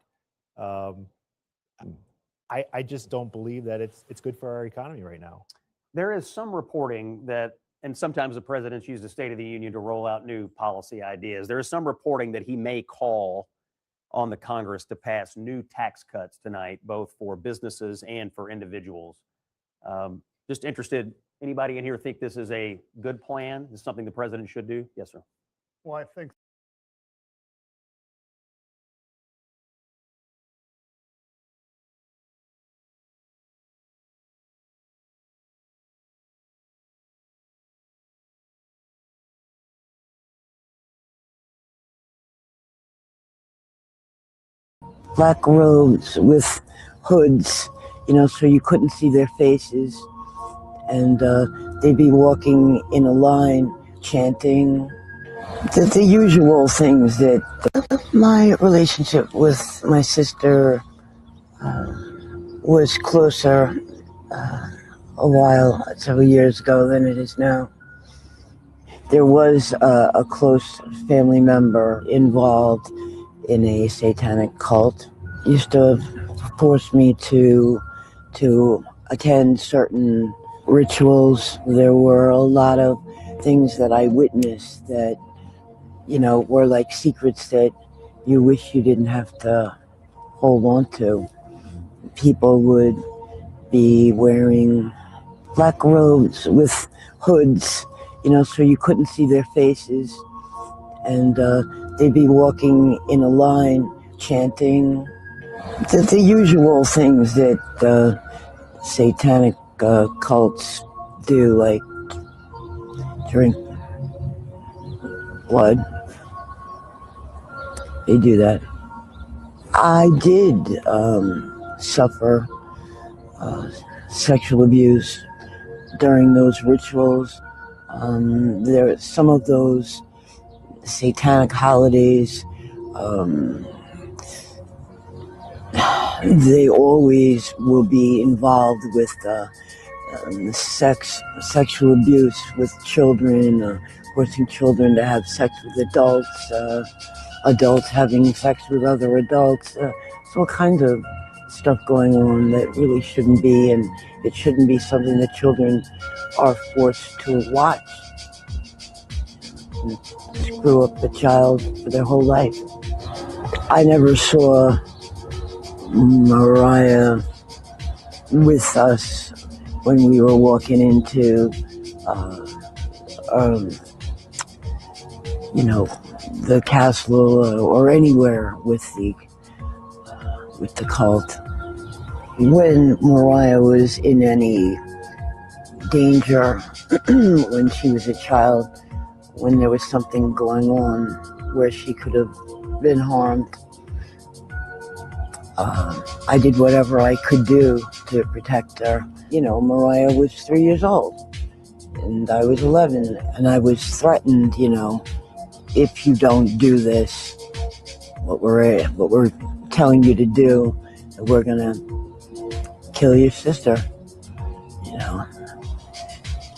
I just don't believe that it's good for our economy right now. There is some reporting that, and sometimes the presidents use the State of the Union to roll out new policy ideas. There is some reporting that he may call on the Congress to pass new tax cuts tonight, both for businesses and for individuals. Just interested, anybody in here think this is a good plan? Is something the president should do? Yes, sir. Well, I think black robes with hoods, so you couldn't see their faces. And they'd be walking in a line, chanting the usual things that my relationship with my sister was closer several years ago than it is now. There was a close family member involved in a satanic cult. Used to force me to attend certain rituals. There were a lot of things that I witnessed that, were like secrets that you wish you didn't have to hold on to. People would be wearing black robes with hoods, so you couldn't see their faces. And they'd be walking in a line, chanting the usual things that satanic cults do, like drink blood. They do that. I did suffer sexual abuse during those rituals. There, some of those satanic holidays, they always will be involved with sexual abuse with children, forcing children to have sex with adults, adults having sex with other adults. All kinds of stuff going on that really shouldn't be, and it shouldn't be something that children are forced to watch. Screw up the child for their whole life. I never saw Mariah with us when we were walking into, the castle or anywhere with the cult. When Mariah was in any danger, when she was a child, when there was something going on where she could have been harmed, I did whatever I could do to protect her. Mariah was 3 years old and I was 11, and I was threatened, if you don't do this, what we're telling you to do, we're gonna kill your sister.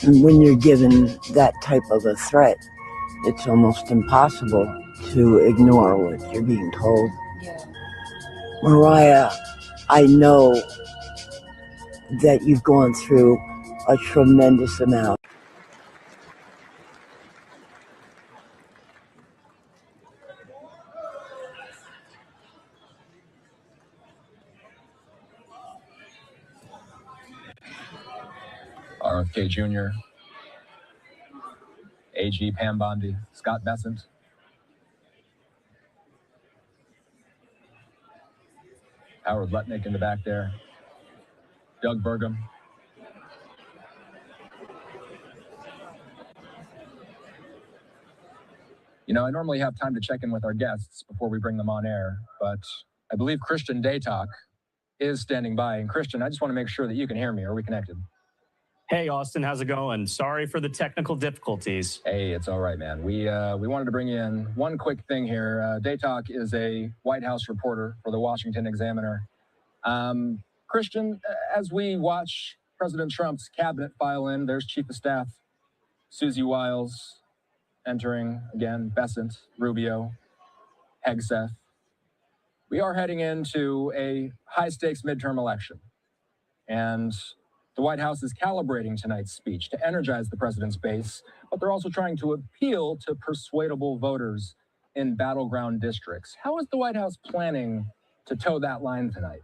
And when you're given that type of a threat, it's almost impossible to ignore what you're being told. Mariah, I know that you've gone through a tremendous amount. RFK Jr., AG Pam Bondi, Scott Bessent, Howard Lutnick in the back there, Doug Burgum. You know, I normally have time to check in with our guests before we bring them on air, but I believe Christian Daytalk is standing by. And Christian, I just want to make sure that you can hear me. Are we connected? Hey, Austin, how's it going? Sorry for the technical difficulties. Hey, it's all right, man. We wanted to bring you in one quick thing here. Daytalk is a White House reporter for the Washington Examiner. Christian, as we watch President Trump's cabinet file in, there's Chief of Staff Susie Wiles entering again, Bessent, Rubio, Hegseth. We are heading into a high-stakes midterm election, and the White House is calibrating tonight's speech to energize the president's base, but they're also trying to appeal to persuadable voters in battleground districts. How is the White House planning to toe that line tonight?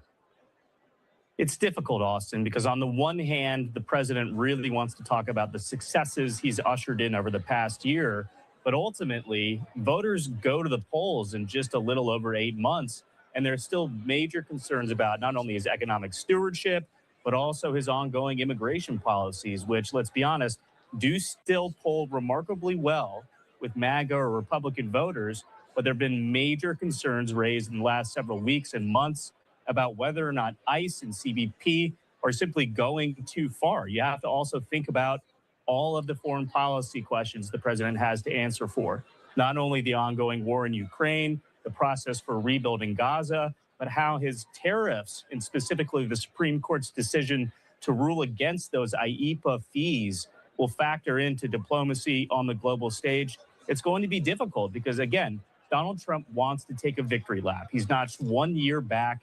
It's difficult, Austin, because on the one hand, the president really wants to talk about the successes he's ushered in over the past year, but ultimately, voters go to the polls in just a little over 8 months, and there's still major concerns about not only his economic stewardship, but also his ongoing immigration policies, which, let's be honest, do still poll remarkably well with MAGA or Republican voters, but there have been major concerns raised in the last several weeks and months about whether or not ICE and CBP are simply going too far. You have to also think about all of the foreign policy questions the president has to answer for, not only the ongoing war in Ukraine, the process for rebuilding Gaza, but how his tariffs, and specifically the Supreme Court's decision to rule against those IEEPA fees, will factor into diplomacy on the global stage. It's going to be difficult because, again, Donald Trump wants to take a victory lap. He's notched 1 year back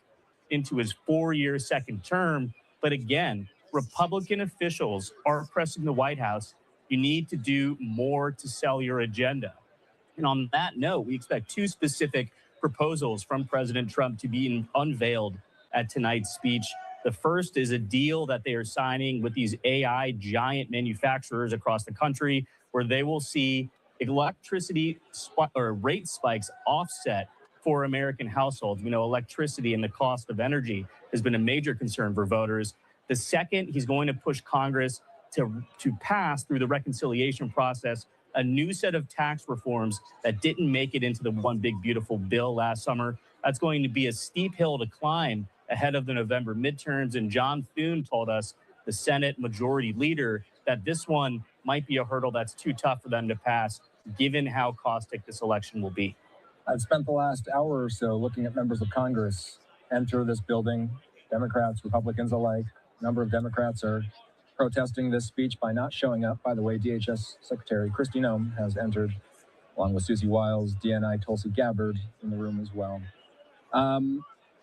into his 4-year second term. But again, Republican officials are pressing the White House. You need to do more to sell your agenda. And on that note, we expect 2 specific proposals from President Trump to be unveiled at tonight's speech. The first is a deal that they are signing with these AI giant manufacturers across the country, where they will see electricity rate spikes offset for American households. You know, electricity and the cost of energy has been a major concern for voters. The second, he's going to push Congress to pass through the reconciliation process a new set of tax reforms that didn't make it into the one big beautiful bill last summer. That's going to be a steep hill to climb ahead of the November midterms. And John Thune told us, the Senate Majority Leader, that this one might be a hurdle that's too tough for them to pass, given how caustic this election will be. I've spent the last hour or so looking at members of Congress enter this building, Democrats, Republicans alike. A number of Democrats are protesting this speech by not showing up. By the way, DHS Secretary Kristi Noem has entered, along with Susie Wiles, DNI Tulsi Gabbard in the room as well.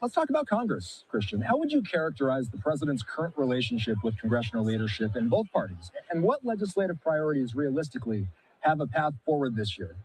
Let's talk about Congress, Christian. How would you characterize the president's current relationship with congressional leadership in both parties? And what legislative priorities realistically have a path forward this year?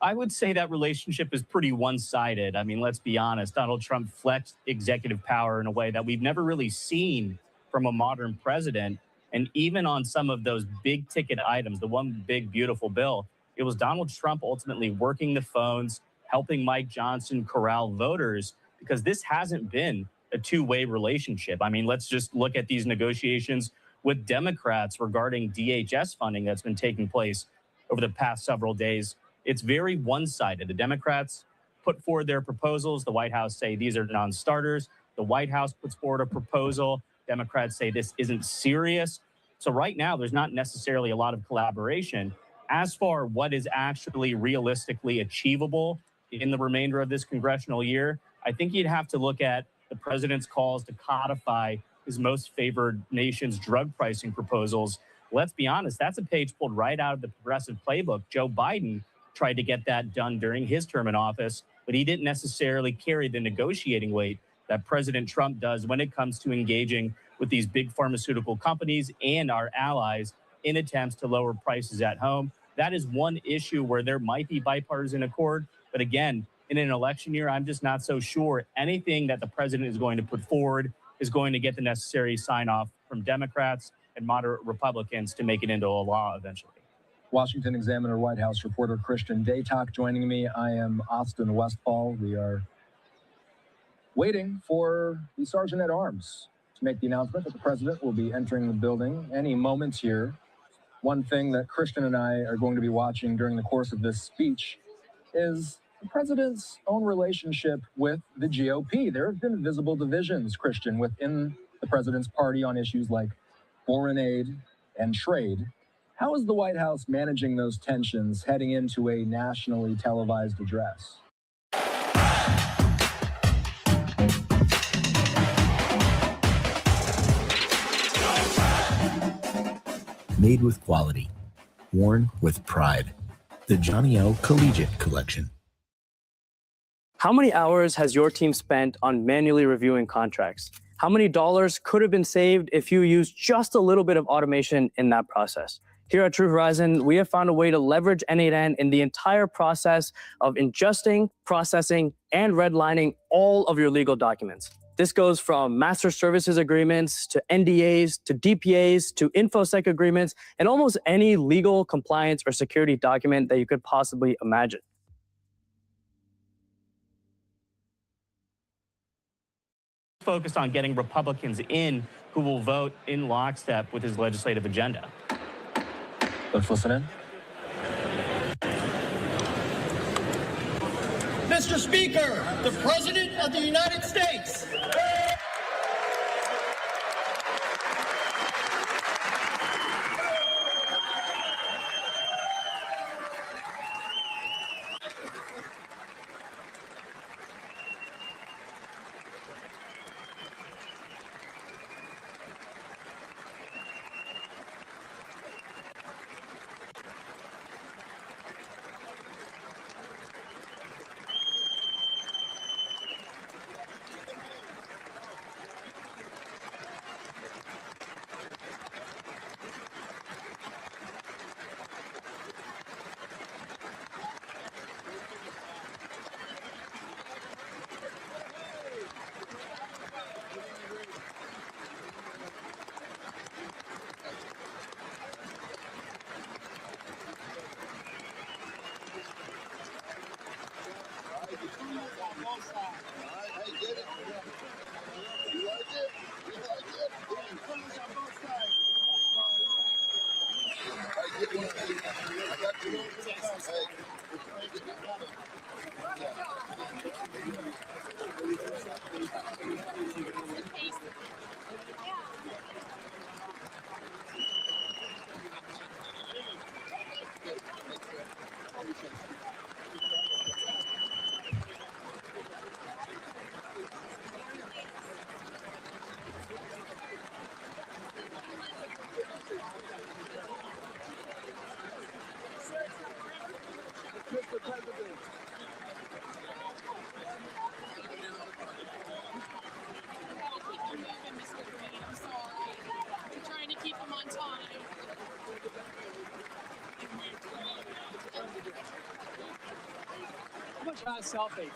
I would say that relationship is pretty one-sided. I mean, let's be honest. Donald Trump flexed executive power in a way that we've never really seen from a modern president. And even on some of those big ticket items, the one big beautiful bill, it was Donald Trump ultimately working the phones, helping Mike Johnson corral voters, because this hasn't been a two-way relationship. I mean, let's just look at these negotiations with Democrats regarding DHS funding that's been taking place over the past several days. It's very one-sided. The Democrats put forward their proposals. The White House say these are non-starters. The White House puts forward a proposal. Democrats say this isn't serious. So right now, there's not necessarily a lot of collaboration. As for what is actually realistically achievable in the remainder of this congressional year, I think you'd have to look at the president's calls to codify his most favored nation's drug pricing proposals. Let's be honest, that's a page pulled right out of the progressive playbook. Joe Biden tried to get that done during his term in office, but he didn't necessarily carry the negotiating weight that President Trump does when it comes to engaging with these big pharmaceutical companies and our allies in attempts to lower prices at home. That is one issue where there might be bipartisan accord. But again, in an election year, I'm just not so sure anything that the president is going to put forward is going to get the necessary sign off from Democrats and moderate Republicans to make it into a law eventually. Washington Examiner White House reporter Christian Daytalk joining me. I am Austin Westfall. We are waiting for the Sergeant at Arms to make the announcement that the president will be entering the building any moment here. One thing that Christian and I are going to be watching during the course of this speech is the president's own relationship with the GOP. There have been visible divisions, Christian, within the president's party on issues like foreign aid and trade. How is the White House managing those tensions heading into a nationally televised address? Made with quality, worn with pride. The Johnny O Collegiate Collection. How many hours has your team spent on manually reviewing contracts? How many dollars could have been saved if you used just a little bit of automation in that process? Here at True Horizon, we have found a way to leverage N8N in the entire process of ingesting, processing, and redlining all of your legal documents. This goes from master services agreements to NDAs to DPAs to InfoSec agreements and almost any legal compliance or security document that you could possibly imagine. Focused on getting Republicans in who will vote in lockstep with his legislative agenda. Let's listen in. Mr. Speaker, the President of the United States. Selfie.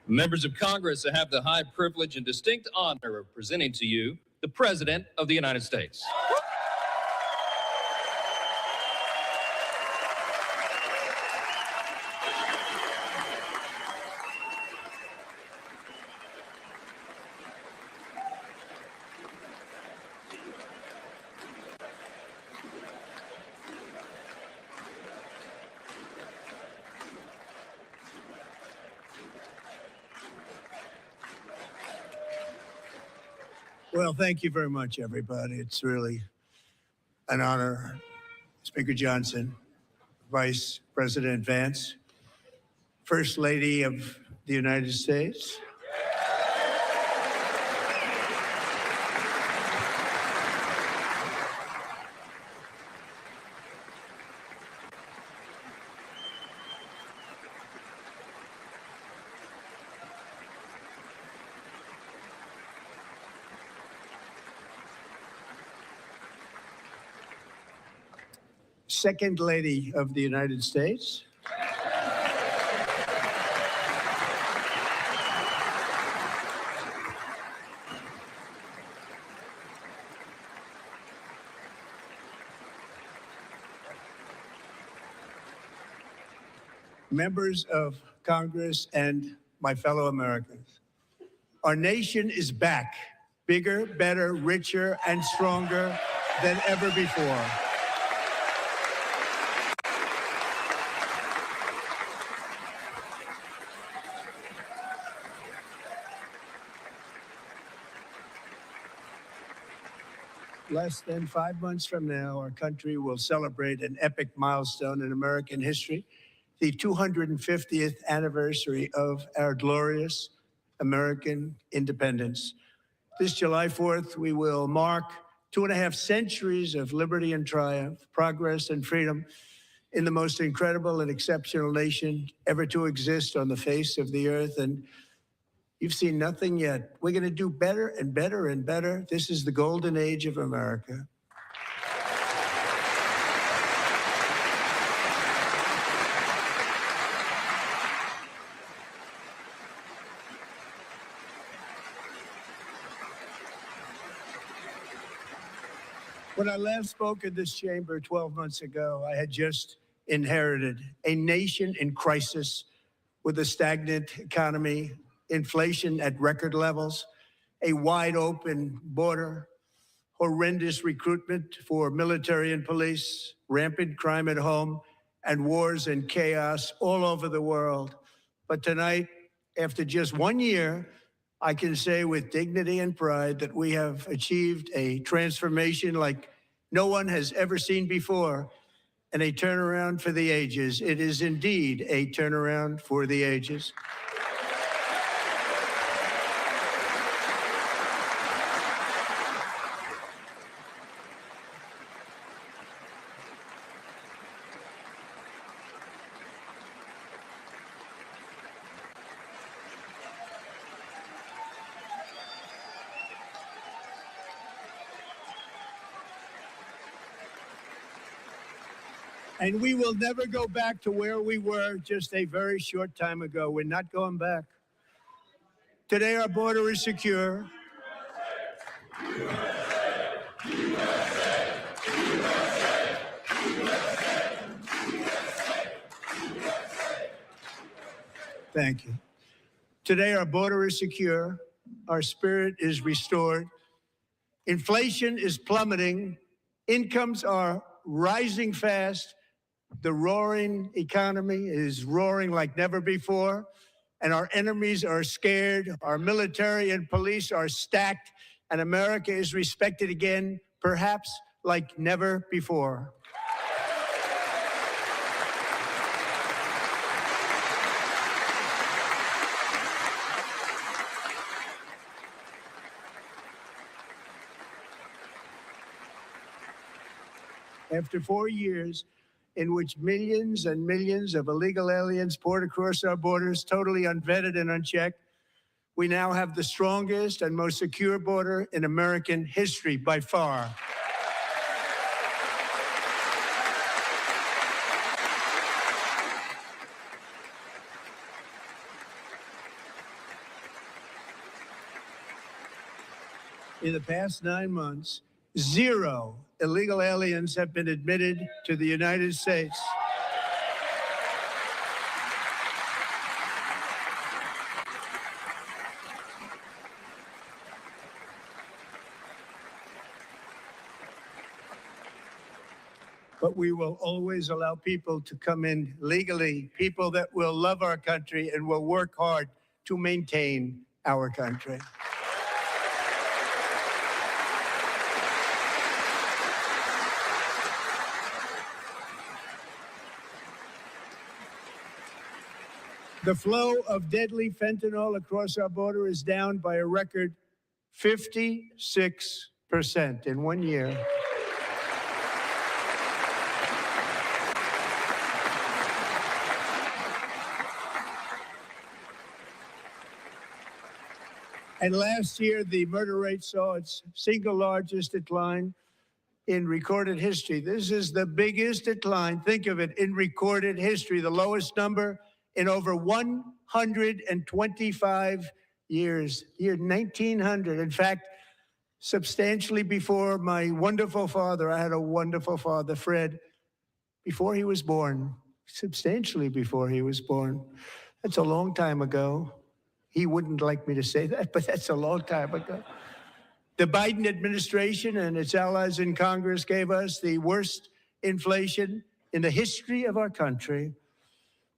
Members of Congress, I have the high privilege and distinct honor of presenting to you the President of the United States. Well, thank you very much, everybody. It's really an honor. Speaker Johnson, Vice President Vance, First Lady of the United States. Second Lady of the United States. Members of Congress and my fellow Americans, our nation is back, bigger, better, richer, and stronger than ever before. Less than 5 months from now, our country will celebrate an epic milestone in American history, the 250th anniversary of our glorious American independence. This July 4th, we will mark 2.5 centuries of liberty and triumph, progress and freedom in the most incredible and exceptional nation ever to exist on the face of the earth. And you've seen nothing yet. We're going to do better and better and better. This is the golden age of America. When I last spoke in this chamber 12 months ago, I had just inherited a nation in crisis with a stagnant economy, inflation at record levels, a wide open border, horrendous recruitment for military and police, rampant crime at home, and wars and chaos all over the world. But tonight, after just 1 year, I can say with dignity and pride that we have achieved a transformation like no one has ever seen before, and a turnaround for the ages. It is indeed a turnaround for the ages. And we will never go back to where we were just a very short time ago. We're not going back. Today, our border is secure. Thank you. Today, our border is secure. Our spirit is restored. Inflation is plummeting. Incomes are rising fast. The roaring economy is roaring like never before, and our enemies are scared. Our military and police are stacked, and America is respected again, perhaps like never before. After 4 years in which millions and millions of illegal aliens poured across our borders, totally unvetted and unchecked, we now have the strongest and most secure border in American history by far. In the past 9 months, 0 illegal aliens have been admitted to the United States. But we will always allow people to come in legally, people that will love our country and will work hard to maintain our country. The flow of deadly fentanyl across our border is down by a record 56% in 1 year. And last year, the murder rate saw its single largest decline in recorded history. This is the biggest decline, think of it, in recorded history, the lowest number in over 125 years, year 1900. In fact, substantially before my wonderful father, I had a wonderful father, Fred, before he was born, substantially before he was born. That's a long time ago. He wouldn't like me to say that, but that's a long time ago. The Biden administration and its allies in Congress gave us the worst inflation in the history of our country.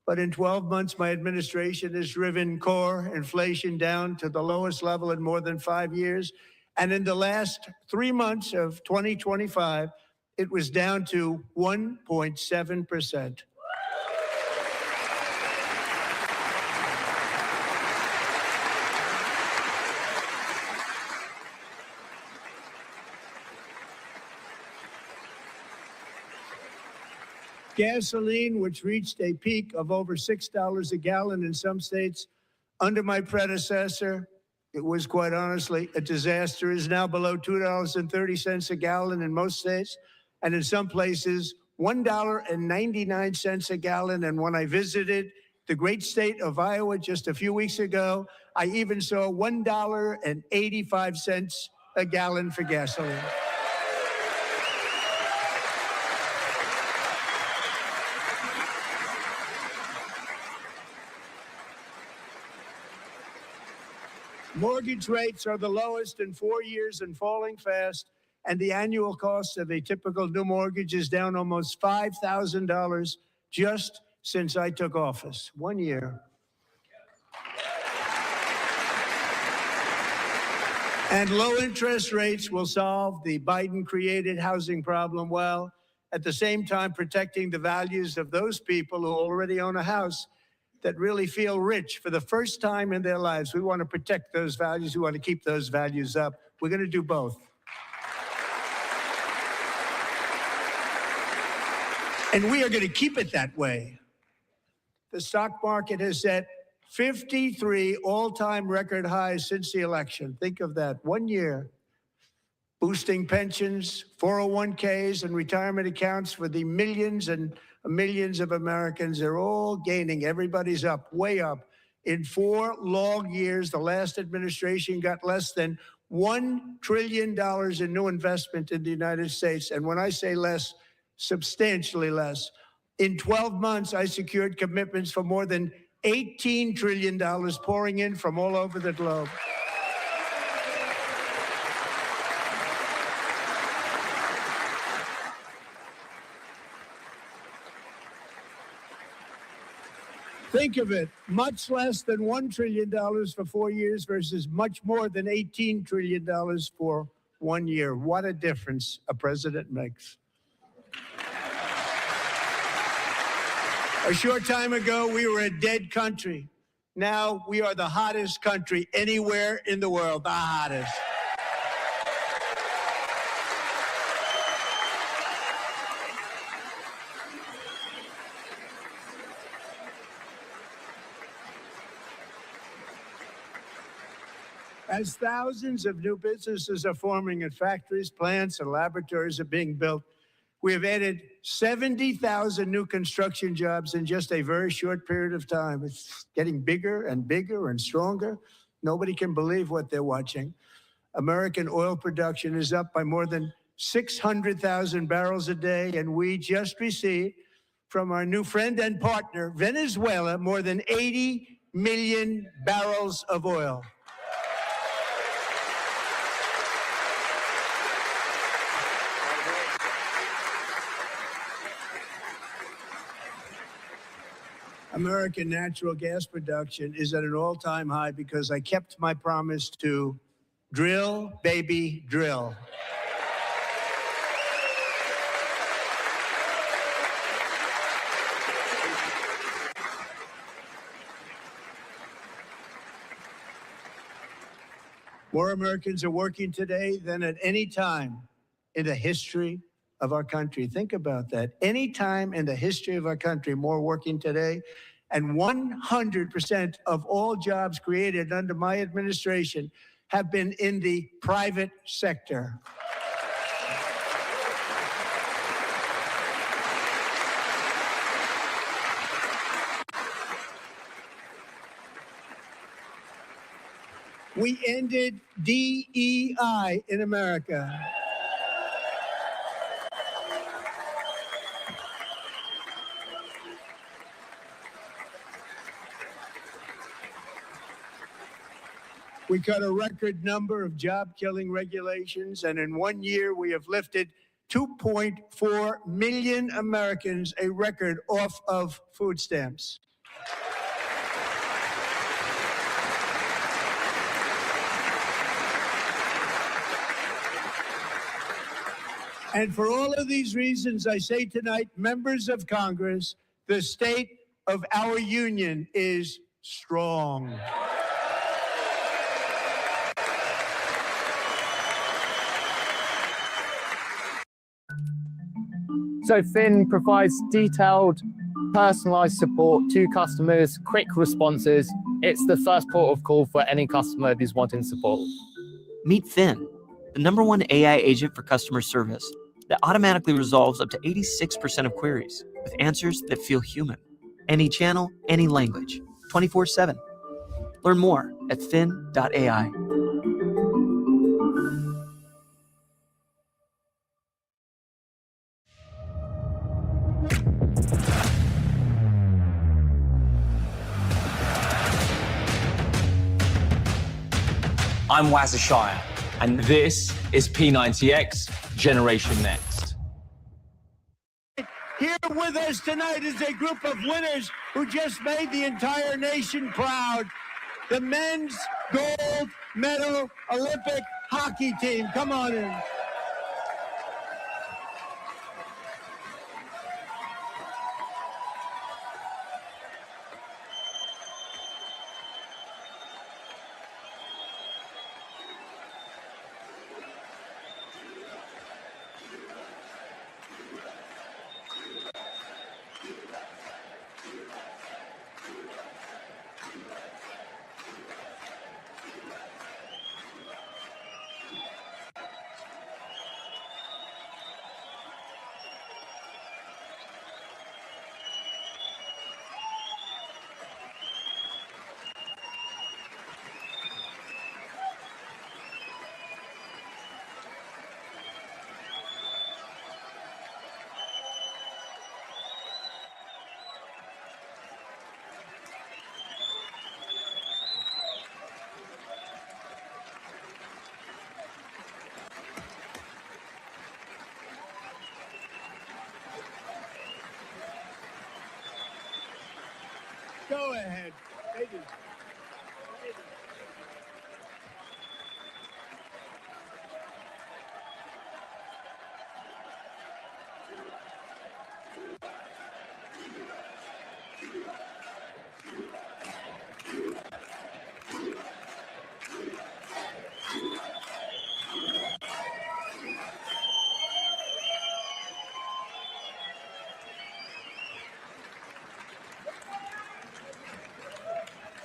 But in 12 months, my administration has driven core inflation down to the lowest level in more than 5 years. And in the last 3 months of 2025, it was down to 1.7%. Gasoline, which reached a peak of over $6 a gallon in some states under my predecessor, it was quite honestly a disaster, is now below $2.30 a gallon in most states, and in some places, $1.99 a gallon. And when I visited the great state of Iowa just a few weeks ago, I even saw $1.85 a gallon for gasoline. Mortgage rates are the lowest in 4 years and falling fast, and the annual cost of a typical new mortgage is down almost $5,000 just since I took office. 1 year. And low interest rates will solve the Biden-created housing problem while at the same time protecting the values of those people who already own a house that really feel rich for the first time in their lives. We want to protect those values. We want to keep those values up. We're going to do both. And we are going to keep it that way. The stock market has set 53 all-time record highs since the election. Think of that, 1 year. Boosting pensions, 401ks, and retirement accounts for the millions and millions of Americans. They're all gaining. Everybody's up, way up. In 4 long years, the last administration got less than $1 trillion in new investment in the United States. And when I say less, substantially less. In 12 months, I secured commitments for more than $18 trillion pouring in from all over the globe. Think of it, much less than $1 trillion for 4 years versus much more than $18 trillion for 1 year. What a difference a president makes. A short time ago, we were a dead country. Now we are the hottest country anywhere in the world, the hottest. As thousands of new businesses are forming and factories, plants, and laboratories are being built, we have added 70,000 new construction jobs in just a very short period of time. It's getting bigger and bigger and stronger. Nobody can believe what they're watching. American oil production is up by more than 600,000 barrels a day, and we just received from our new friend and partner, Venezuela, more than 80 million barrels of oil. American natural gas production is at an all-time high because I kept my promise to drill, baby, drill. More Americans are working today than at any time in the history of our country. Think about that. Any time in the history of our country, more working today. And 100% of all jobs created under my administration have been in the private sector. We ended DEI in America. We cut a record number of job-killing regulations, and in 1 year, we have lifted 2.4 million Americans, a record, off of food stamps. And for all of these reasons, I say tonight, members of Congress, the state of our union is strong. So Finn provides detailed, personalized support to customers, quick responses. It's the first port of call for any customer who's wanting support. Meet Finn, the #1 AI agent for customer service that automatically resolves up to 86% of queries with answers that feel human. Any channel, any language, 24/7. Learn more at fin.ai. I'm Wazashire, and this is P90X Generation Next. Here with us tonight is a group of winners who just made the entire nation proud. The men's gold medal Olympic hockey team. Come on in. Go ahead. Ladies.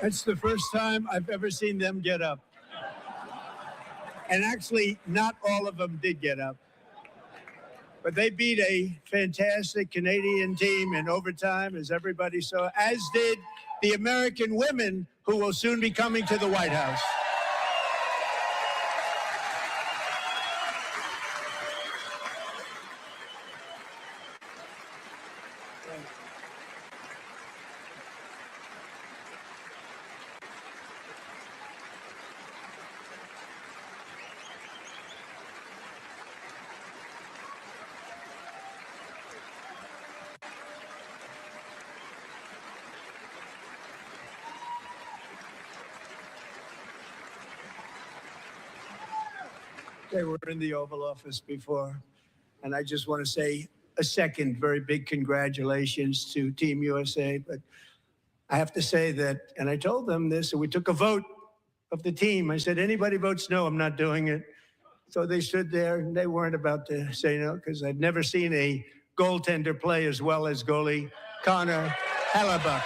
That's the first time I've ever seen them get up. And actually, not all of them did get up. But they beat a fantastic Canadian team in overtime, as everybody saw, as did the American women who will soon be coming to the White House. They were in the Oval Office before. And I just want to say a second very big congratulations to Team USA. But I have to say that, and I told them this, and we took a vote of the team. I said, anybody votes no, I'm not doing it. So they stood there and they weren't about to say no, because I'd never seen a goaltender play as well as goalie Connor Hellebuck.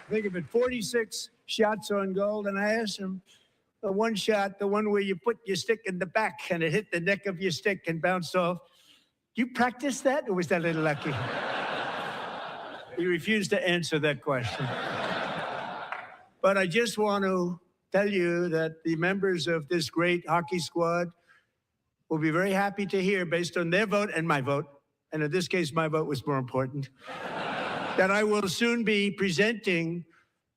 Think of it, 46 shots on goal, and I asked him, the one shot, the one where you put your stick in the back and it hit the neck of your stick and bounced off. You practice that, or was that a little lucky? He refused to answer that question. But I just want to tell you that the members of this great hockey squad will be very happy to hear, based on their vote and my vote, and in this case, my vote was more important, that I will soon be presenting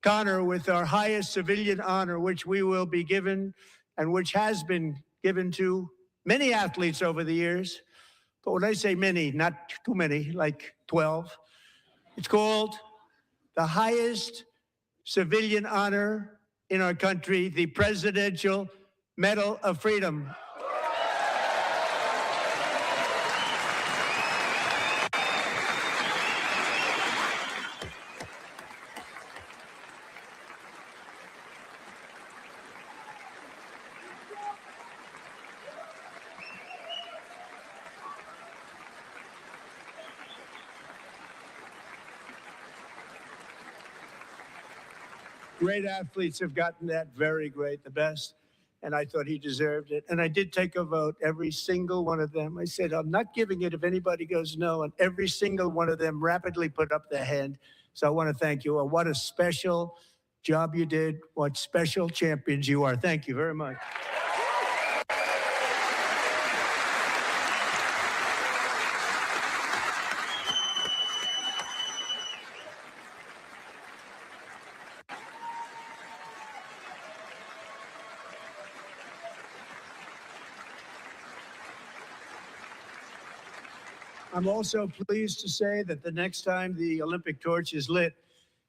Connor with our highest civilian honor, which we will be given and which has been given to many athletes over the years. But when I say many, not too many, like 12, it's called the highest civilian honor in our country, the Presidential Medal of Freedom. Great athletes have gotten that, very great, the best. And I thought he deserved it. And I did take a vote, every single one of them. I said, I'm not giving it if anybody goes no. And every single one of them rapidly put up their hand. So I want to thank you. What a special job you did. What special champions you are. Thank you very much. I'm also pleased to say that the next time the Olympic torch is lit,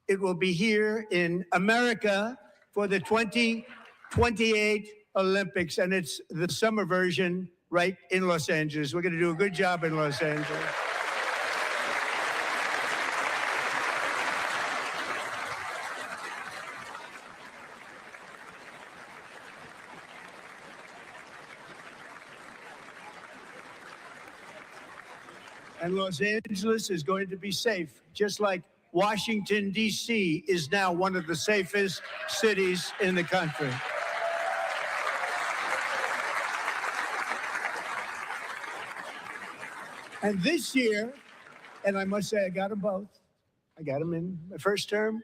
it will be here in America for the 2028 Olympics, and it's the summer version right in Los Angeles. We're going to do a good job in Los Angeles. And Los Angeles is going to be safe, just like Washington, D.C. is now one of the safest cities in the country. And this year, and I must say I got them both. I got them in my first term,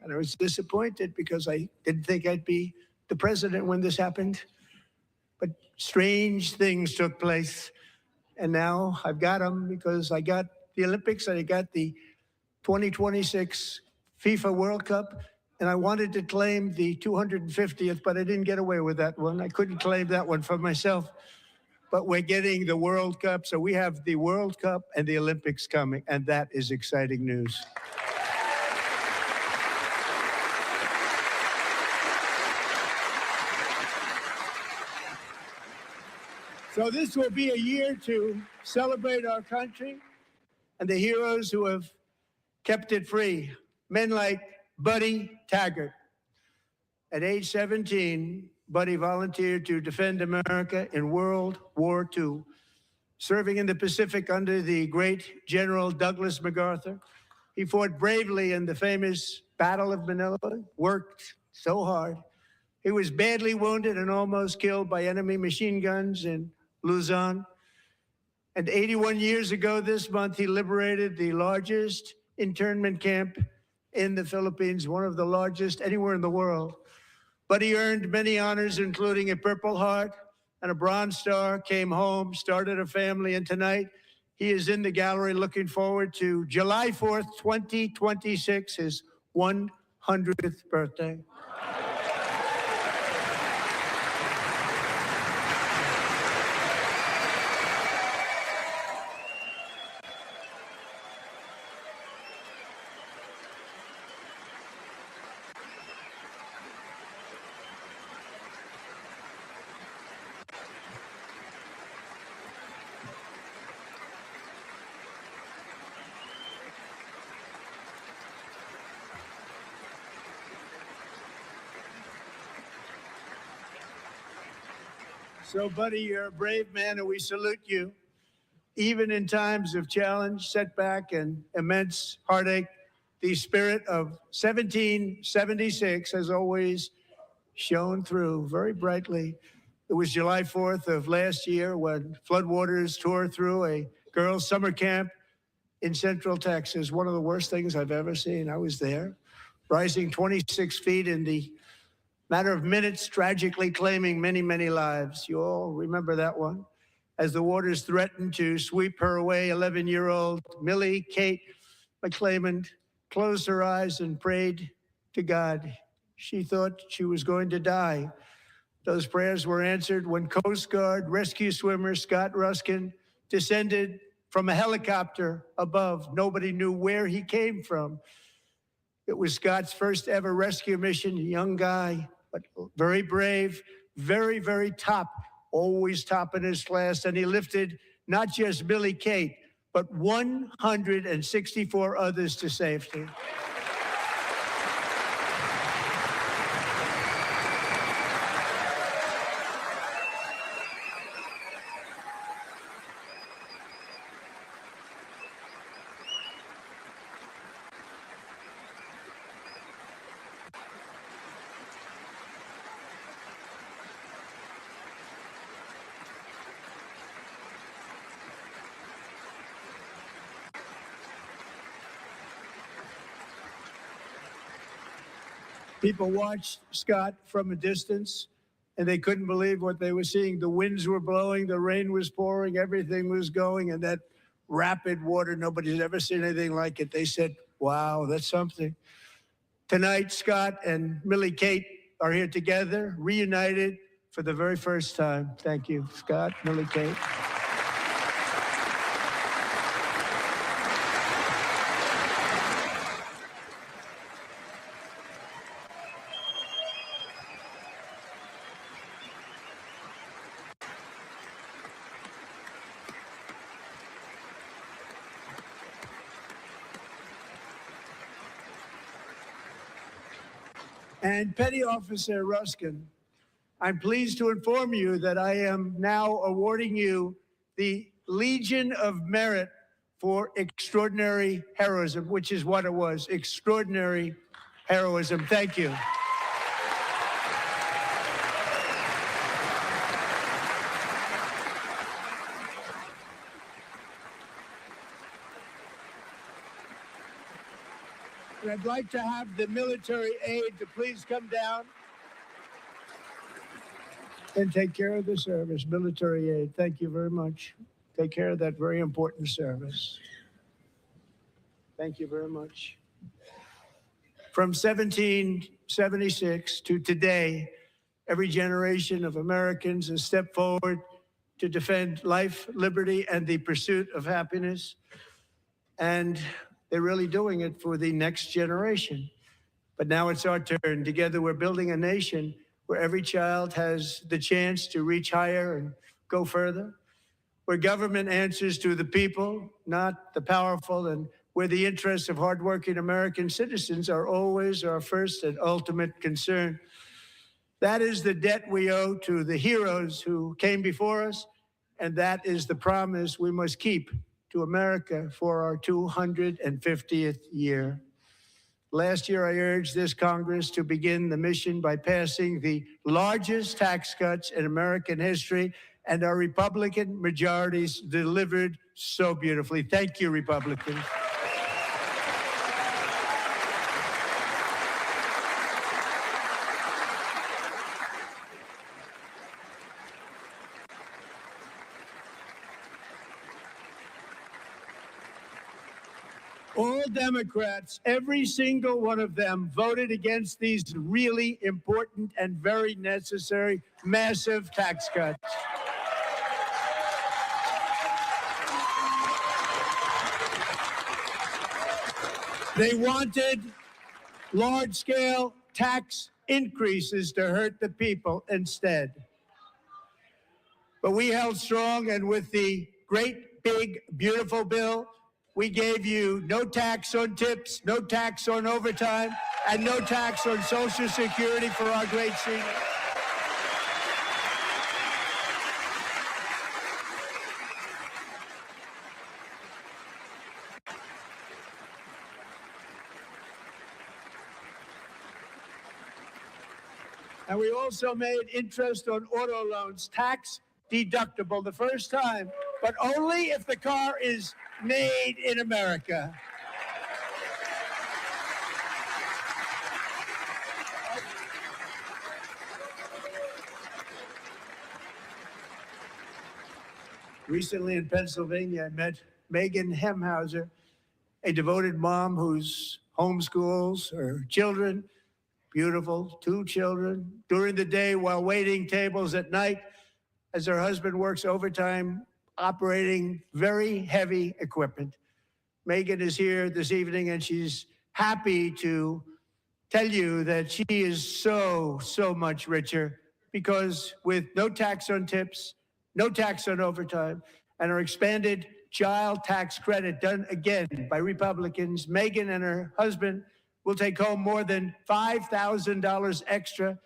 and I was disappointed because I didn't think I'd be the president when this happened. But strange things took place. And now I've got them because I got the Olympics and I got the 2026 FIFA World Cup. And I wanted to claim the 250th, but I didn't get away with that one. I couldn't claim that one for myself. But we're getting the World Cup. So we have the World Cup and the Olympics coming. And that is exciting news. So this will be a year to celebrate our country and the heroes who have kept it free. Men like Buddy Taggart. At age 17, Buddy volunteered to defend America in World War II, serving in the Pacific under the great General Douglas MacArthur. He fought bravely in the famous Battle of Manila, worked so hard. He was badly wounded and almost killed by enemy machine guns in Luzon. And 81 years ago this month, he liberated the largest internment camp in the Philippines, one of the largest anywhere in the world. Buddy earned many honors, including a Purple Heart and a Bronze Star, came home, started a family, and tonight he is in the gallery looking forward to July 4th, 2026, his 100th birthday. So, buddy, you're a brave man, and we salute you. Even in times of challenge, setback, and immense heartache, the spirit of 1776 has always shone through very brightly. It was July 4th of last year when floodwaters tore through a girls' summer camp in Central Texas. One of the worst things I've ever seen. I was there, rising 26 feet in the matter of minutes, tragically claiming many, many lives. You all remember that one? As the waters threatened to sweep her away, 11-year-old Millie Kate McClelland closed her eyes and prayed to God. She thought she was going to die. Those prayers were answered when Coast Guard rescue swimmer Scott Ruskin descended from a helicopter above. Nobody knew where he came from. It was Scott's first ever rescue mission, a young guy, but very brave, very, very top, always top in his class. And he lifted not just Billy Kate, but 164 others to safety. People watched Scott from a distance, and they couldn't believe what they were seeing. The winds were blowing, the rain was pouring, everything was going, and that rapid water, nobody's ever seen anything like it. They said, wow, that's something. Tonight, Scott and Millie Kate are here together, reunited for the very first time. Thank you, Scott, Millie Kate. And Petty Officer Ruskin, I'm pleased to inform you that I am now awarding you the Legion of Merit for extraordinary heroism, which is what it was, extraordinary heroism. Thank you. And I'd like to have the military aide to please come down and take care of the service. Military aide, thank you very much. Take care of that very important service. Thank you very much. From 1776 to today, every generation of Americans has stepped forward to defend life, liberty, and the pursuit of happiness. And they're really doing it for the next generation. But now it's our turn. Together, we're building a nation where every child has the chance to reach higher and go further, where government answers to the people, not the powerful, and where the interests of hardworking American citizens are always our first and ultimate concern. That is the debt we owe to the heroes who came before us, and that is the promise we must keep to America for our 250th year. Last year, I urged this Congress to begin the mission by passing the largest tax cuts in American history, and our Republican majorities delivered so beautifully. Thank you, Republicans. All Democrats, every single one of them, voted against these really important and very necessary massive tax cuts. They wanted large-scale tax increases to hurt the people instead. But we held strong, and with the great, big, beautiful bill, we gave you no tax on tips, no tax on overtime, and no tax on Social Security for our great seniors. And we also made interest on auto loans tax deductible the first time, but only if the car is made in America. Recently in Pennsylvania, I met Megan Hemhauser, a devoted mom who's homeschools her children, beautiful, 2 children, during the day while waiting tables at night as her husband works overtime operating very heavy equipment. Megan is here this evening and she's happy to tell you that she is so much richer because with no tax on tips, no tax on overtime, and her expanded child tax credit done again by Republicans, Megan and her husband will take home more than $5,000 extra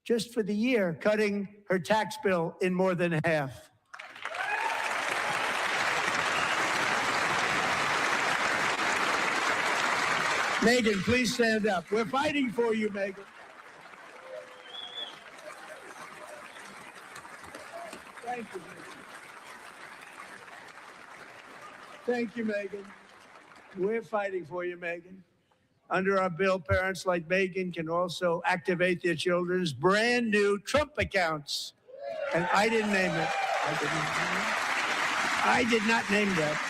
just for the year, cutting her tax bill in more than half. Megan, please stand up. We're fighting for you, Megan. Thank you, Megan. Thank you, Megan. We're fighting for you, Megan. Under our bill, parents like Megan can also activate their children's brand new Trump accounts. And I didn't name it. I did not name that.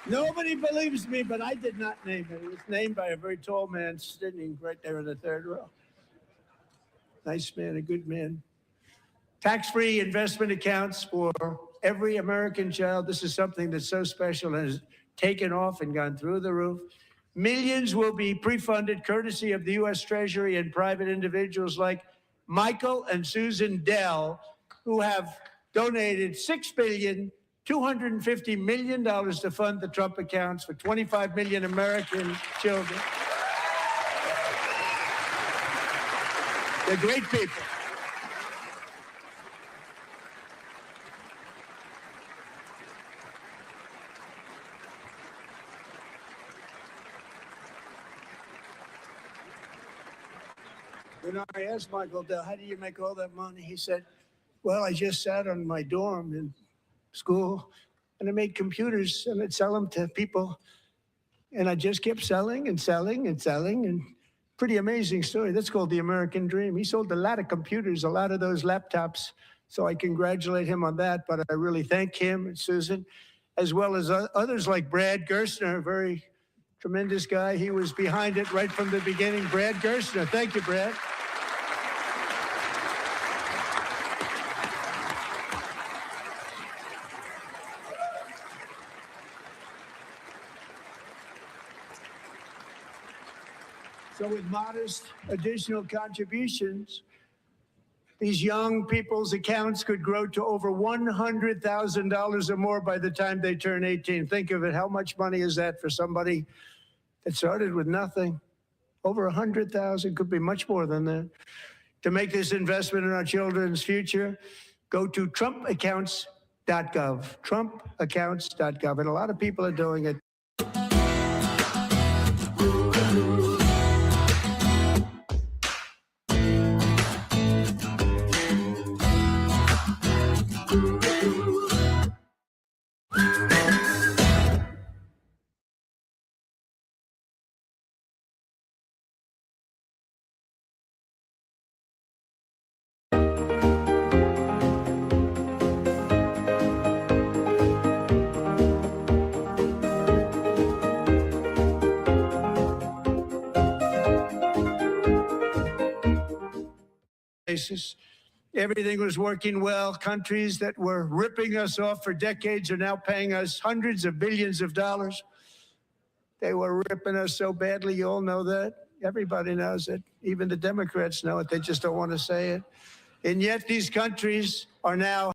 Nobody believes me, but I did not name it. It was named by a very tall man sitting right there in the third row. Nice man, a good man. Tax-free investment accounts for every American child. This is something that's so special and has taken off and gone through the roof. Millions will be pre-funded courtesy of the U.S. Treasury and private individuals like Michael and Susan Dell, who have donated $6.25 billion to fund the Trump accounts for 25 million American children. They're great people. When I asked Michael Dell, how do you make all that money? He said, well, I just sat on my dorm in school and I made computers and I'd sell them to people. And I just kept selling and selling and selling. And pretty amazing story. That's called the American dream. He sold a lot of computers, a lot of those laptops. So I congratulate him on that. But I really thank him and Susan, as well as others like Brad Gerstner, a very tremendous guy. He was behind it right from the beginning. Brad Gerstner. Thank you, Brad. So with modest additional contributions, these young people's accounts could grow to over $100,000 or more by the time they turn 18. Think of it. How much money is that for somebody that started with nothing? Over 100,000, could be much more than that. To make this investment in our children's future, go to trumpaccounts.gov, trumpaccounts.gov. And a lot of people are doing it. basis. Everything was working well. Countries that were ripping us off for decades are now paying us hundreds of billions of dollars. They were ripping us so badly, you all know that. Everybody knows it. Even the Democrats know it. They just don't want to say it. And yet these countries are now